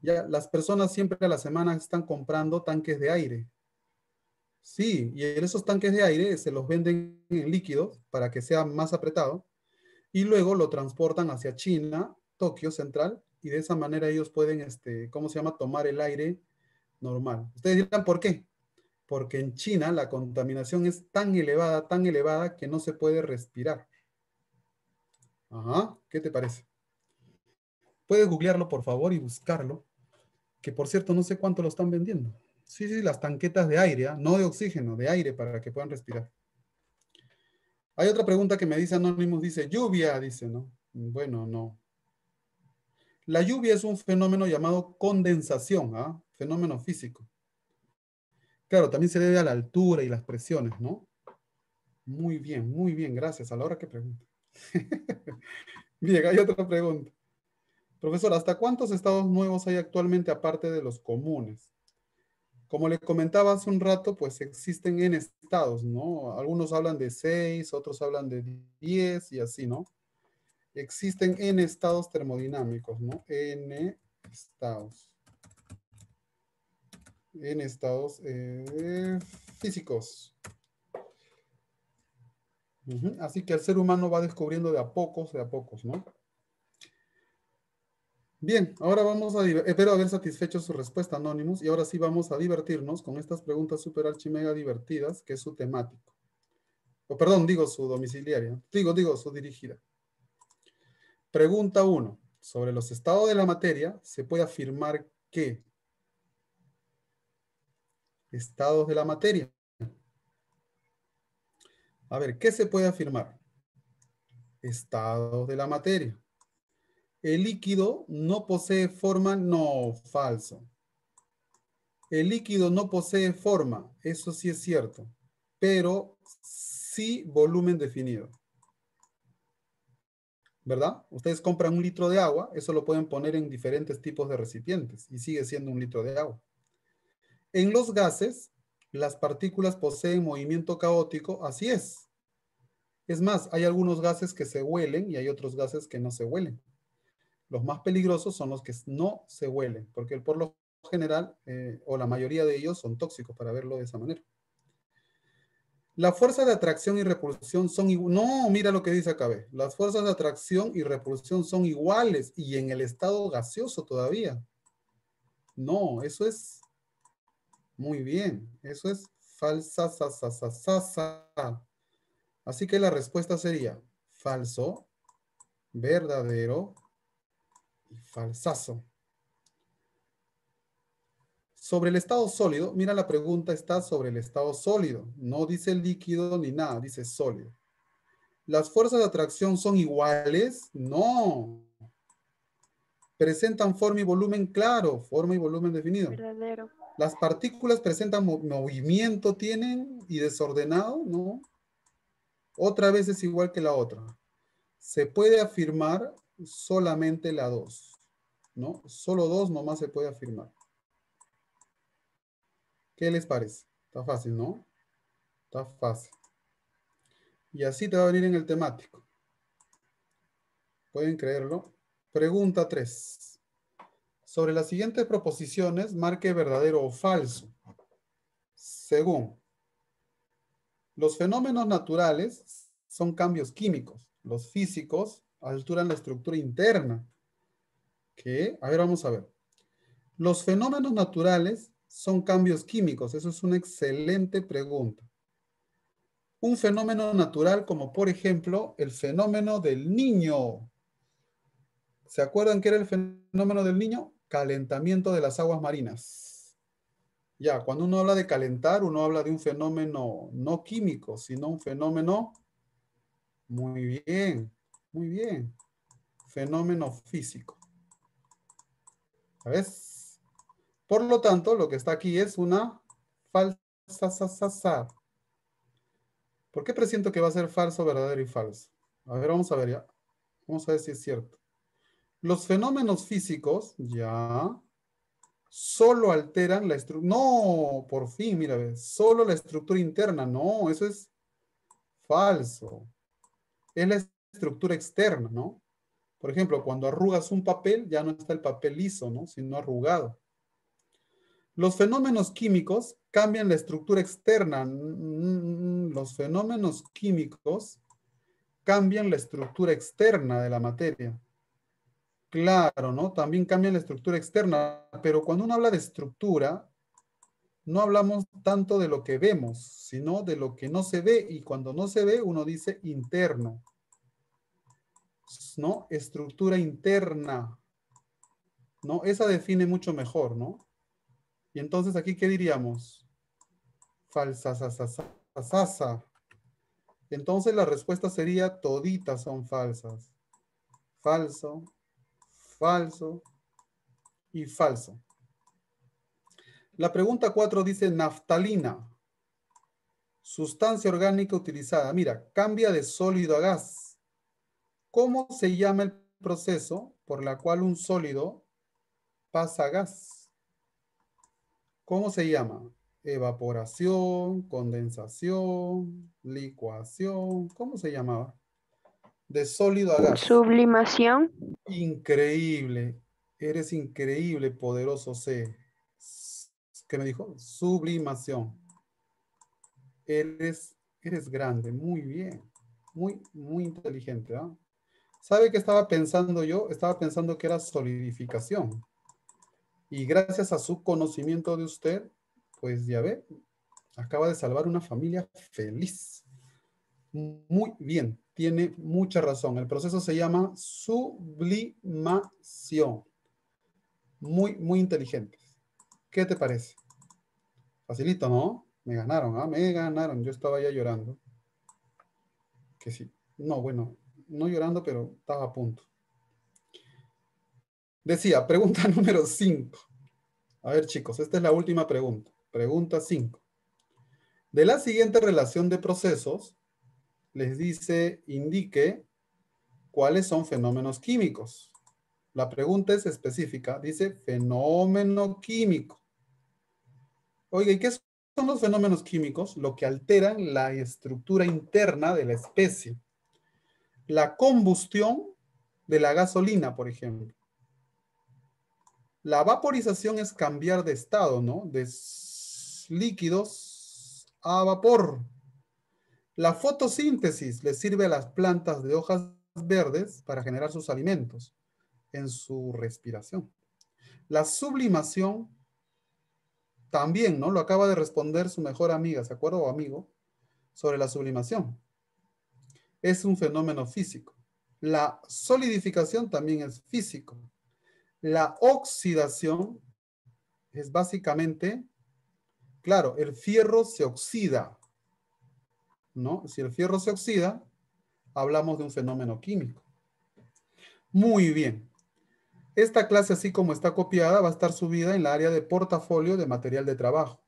ya las personas siempre a la semana están comprando tanques de aire. Sí, y en esos tanques de aire se los venden en líquidos para que sea más apretado y luego lo transportan hacia China, Tokio Central, y de esa manera ellos pueden, ¿cómo se llama?, tomar el aire normal. Ustedes dirán, ¿por qué? Porque en China la contaminación es tan elevada que no se puede respirar. Ajá, ¿qué te parece? Puedes googlearlo, por favor, y buscarlo, que por cierto no sé cuánto lo están vendiendo. Sí, sí, las tanquetas de aire, ¿ah? No de oxígeno, de aire para que puedan respirar. Hay otra pregunta que me dice Anonymous, dice, lluvia, dice, ¿no? Bueno, no. La lluvia es un fenómeno llamado condensación, ¿ah? Fenómeno físico. Claro, también se debe a la altura y las presiones, ¿no? Muy bien, gracias. A la hora que pregunta. Bien, hay otra pregunta. Profesor, ¿hasta cuántos estados nuevos hay actualmente aparte de los comunes? Como le comentaba hace un rato, pues existen N estados, ¿no? Algunos hablan de 6, otros hablan de 10 y así, ¿no? Existen N estados termodinámicos, ¿no? N estados. N estados físicos. Así que el ser humano va descubriendo de a pocos, ¿no? Bien, ahora vamos a, espero haber satisfecho su respuesta, Anonymous, y ahora sí vamos a divertirnos con estas preguntas super archimega divertidas, que es su temático. O perdón, digo su domiciliaria. Digo su dirigida. Pregunta 1. Sobre los estados de la materia, se puede afirmar que estados de la materia. A ver, ¿qué se puede afirmar? Estados de la materia. El líquido no posee forma, no, falso. El líquido no posee forma, eso sí es cierto, pero sí volumen definido. ¿Verdad? Ustedes compran un litro de agua, eso lo pueden poner en diferentes tipos de recipientes y sigue siendo un litro de agua. En los gases, las partículas poseen movimiento caótico, así es. Es más, hay algunos gases que se huelen y hay otros gases que no se huelen. Los más peligrosos son los que no se huelen, porque por lo general, o la mayoría de ellos son tóxicos, para verlo de esa manera. La fuerza de atracción y repulsión son iguales. No, mira lo que dice acá, ve. Las fuerzas de atracción y repulsión son iguales y en el estado gaseoso todavía. No, eso es muy bien. Eso es falsa, sa, sa, sa, sa, sa. Así que la respuesta sería falso, verdadero y falsazo. Sobre el estado sólido, mira la pregunta está sobre el estado sólido. No dice líquido ni nada, dice sólido. ¿Las fuerzas de atracción son iguales? No. Presentan forma y volumen claro, forma y volumen definido. Verdadero. Las partículas presentan movimiento, tienen y desordenado, ¿no? Otra vez es igual que la otra. Se puede afirmar solamente la 2, ¿no? Solo 2 nomás se puede afirmar. ¿Qué les parece? Está fácil, ¿no? Está fácil. Y así te va a venir en el temático. ¿Pueden creerlo? Pregunta 3. Sobre las siguientes proposiciones, marque verdadero o falso. Según los fenómenos naturales son cambios químicos. Los físicos alteran la estructura interna. ¿Qué? A ver, vamos a ver. Los fenómenos naturales son cambios químicos. Eso es una excelente pregunta. Un fenómeno natural como por ejemplo el fenómeno del niño. ¿Se acuerdan qué era el fenómeno del niño? Calentamiento de las aguas marinas. Ya, cuando uno habla de calentar, uno habla de un fenómeno no químico, sino un fenómeno, muy bien, fenómeno físico. ¿Sabes? Por lo tanto, lo que está aquí es una falsa. ¿Por qué presiento que va a ser falso, verdadero y falso? A ver, vamos a ver ya. Vamos a ver si es cierto. Los fenómenos físicos, ya, solo alteran la estructura. No, por fin, mira, ¿ves? Solo la estructura interna. No, eso es falso. Es la estructura externa, ¿no? Por ejemplo, cuando arrugas un papel, ya no está el papel liso, ¿no? Sino arrugado. Los fenómenos químicos cambian la estructura externa. Los fenómenos químicos cambian la estructura externa de la materia. Claro, ¿no? También cambian la estructura externa, pero cuando uno habla de estructura, no hablamos tanto de lo que vemos, sino de lo que no se ve, y cuando no se ve, uno dice interno, ¿no? Estructura interna, ¿no? Esa define mucho mejor, ¿no? Y entonces aquí, ¿qué diríamos? Falsasasasasa. Entonces la respuesta sería toditas son falsas. Falso, falso y falso. La pregunta 4 dice naftalina, sustancia orgánica utilizada. Mira, cambia de sólido a gas. ¿Cómo se llama el proceso por la cual un sólido pasa a gas? ¿Cómo se llama? Evaporación, condensación, licuación. ¿Cómo se llamaba? De sólido a gas. Sublimación. Increíble. Eres increíble, poderoso C. ¿Qué me dijo? Sublimación. Eres grande. Muy bien. Muy inteligente. ¿Ah? ¿Sabe qué estaba pensando yo? Estaba pensando que era solidificación. Y gracias a su conocimiento de usted, pues ya ve, acaba de salvar una familia feliz. Muy bien, tiene mucha razón. El proceso se llama sublimación. Muy inteligentes. ¿Qué te parece? Facilito, ¿no? Me ganaron, ¿ah? Me ganaron. Yo estaba ya llorando. Que sí. No, bueno, no llorando, pero estaba a punto. Decía, pregunta número 5. A ver, chicos, esta es la última pregunta. Pregunta 5. De la siguiente relación de procesos, les dice, indique cuáles son fenómenos químicos. La pregunta es específica. Dice, fenómeno químico. Oiga, ¿y qué son los fenómenos químicos? Lo que alteran la estructura interna de la especie. La combustión de la gasolina, por ejemplo. La vaporización es cambiar de estado, ¿no? De líquidos a vapor. La fotosíntesis le sirve a las plantas de hojas verdes para generar sus alimentos en su respiración. La sublimación también, ¿no? Lo acaba de responder su mejor amiga, ¿se acuerda o amigo? Sobre la sublimación. Es un fenómeno físico. La solidificación también es físico. La oxidación es básicamente, claro, el fierro se oxida, ¿no? Si el fierro se oxida, hablamos de un fenómeno químico. Muy bien. Esta clase, así como está copiada, va a estar subida en la área de portafolio de material de trabajo,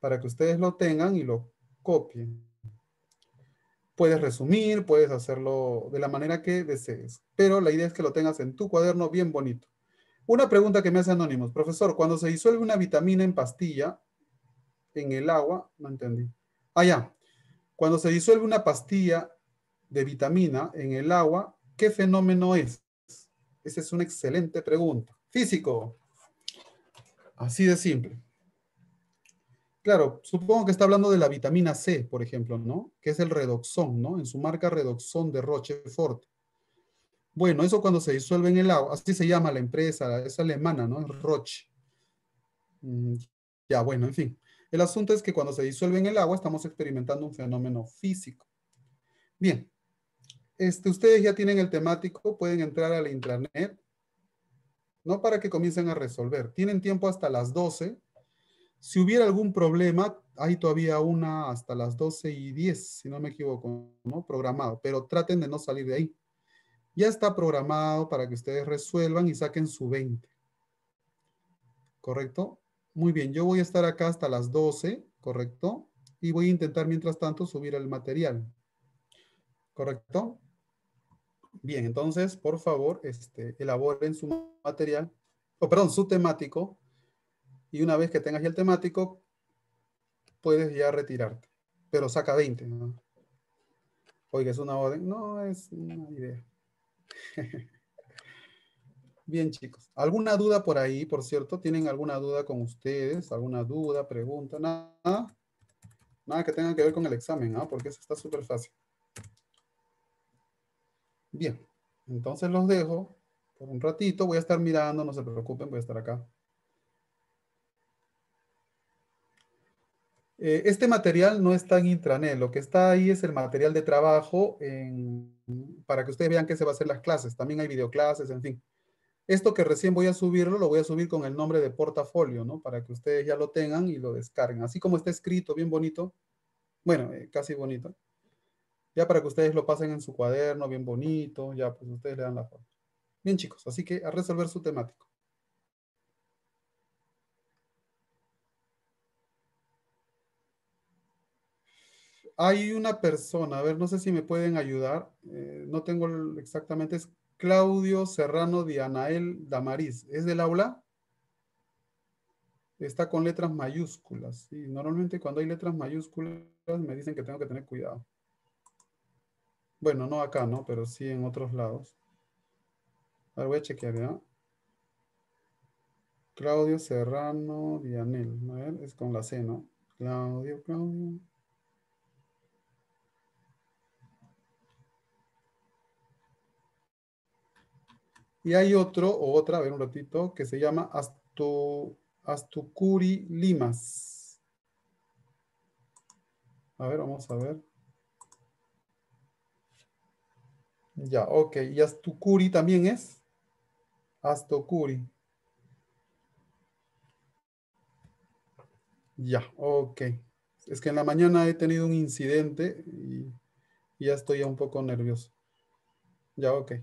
para que ustedes lo tengan y lo copien. Puedes resumir, puedes hacerlo de la manera que desees, pero la idea es que lo tengas en tu cuaderno bien bonito. Una pregunta que me hace Anónimos. Profesor, cuando se disuelve una vitamina en pastilla, en el agua, no entendí. Ah, ya. Cuando se disuelve una pastilla de vitamina en el agua, ¿qué fenómeno es? Esa es una excelente pregunta. Físico. Así de simple. Claro, supongo que está hablando de la vitamina C, por ejemplo, ¿no? Que es el Redoxon, ¿no? En su marca Redoxon de Rochefort. Bueno, eso cuando se disuelve en el agua, así se llama la empresa, es alemana, ¿no? Es Roche. Ya, bueno, en fin. El asunto es que cuando se disuelve en el agua estamos experimentando un fenómeno físico. Bien, ustedes ya tienen el temático, pueden entrar a la intranet, no para que comiencen a resolver. Tienen tiempo hasta las 12. Si hubiera algún problema, hay todavía una hasta las 12:10, si no me equivoco, ¿no? Programado, pero traten de no salir de ahí. Ya está programado para que ustedes resuelvan y saquen su 20. ¿Correcto? Muy bien, yo voy a estar acá hasta las 12, ¿correcto? Y voy a intentar mientras tanto subir el material. ¿Correcto? Bien, entonces, por favor, elaboren su material, o perdón, su temático, y una vez que tengas ya el temático, puedes ya retirarte. Pero saca 20, ¿no? Oiga, ¿es una orden? No, es una idea. Bien, chicos. ¿Alguna duda por ahí, por cierto? ¿Tienen alguna duda con ustedes? ¿Alguna duda, pregunta? Nada. Nada que tenga que ver con el examen, ¿no? Porque eso está súper fácil. Bien, entonces los dejo por un ratito. Voy a estar mirando, no se preocupen, voy a estar acá. Este material no está en intranet, lo que está ahí es el material de trabajo para que ustedes vean que se va a hacer las clases. También hay videoclases, en fin. Esto que recién voy a subirlo, lo voy a subir con el nombre de portafolio, ¿no? Para que ustedes ya lo tengan y lo descarguen. Así como está escrito, bien bonito. Bueno, casi bonito. Ya para que ustedes lo pasen en su cuaderno, bien bonito. Ya, pues ustedes le dan la forma. Bien, chicos, así que a resolver su temático. Hay una persona, a ver, no sé si me pueden ayudar. No tengo exactamente, es Claudio Serrano Dianael Damariz. ¿Es del aula? Está con letras mayúsculas. Sí, normalmente cuando hay letras mayúsculas me dicen que tengo que tener cuidado. Bueno, no acá, ¿no? Pero sí en otros lados. A ver, voy a chequear, ¿ya? Claudio Serrano Dianel. A ver, es con la C, ¿no? Claudio. Y hay otro o otra, a ver un ratito, que se llama Astucuri Limas. A ver, vamos a ver. Ya, ok. ¿Y Astucuri también es? Astocuri. Ya, ok. Es que en la mañana he tenido un incidente y ya estoy un poco nervioso. Ya, ok.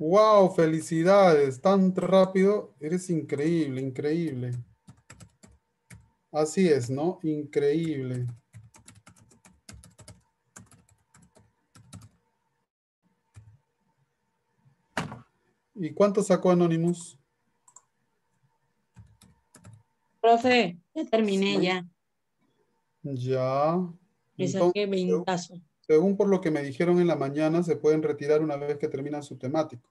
Wow, felicidades, tan rápido, eres increíble, increíble. Así es, ¿no? Increíble. ¿Y cuánto sacó Anonymous? Profe, ya terminé Sí, ya. ya. Me saqué Entonces, 20. según por lo que me dijeron en la mañana, se pueden retirar una vez que terminan su temático.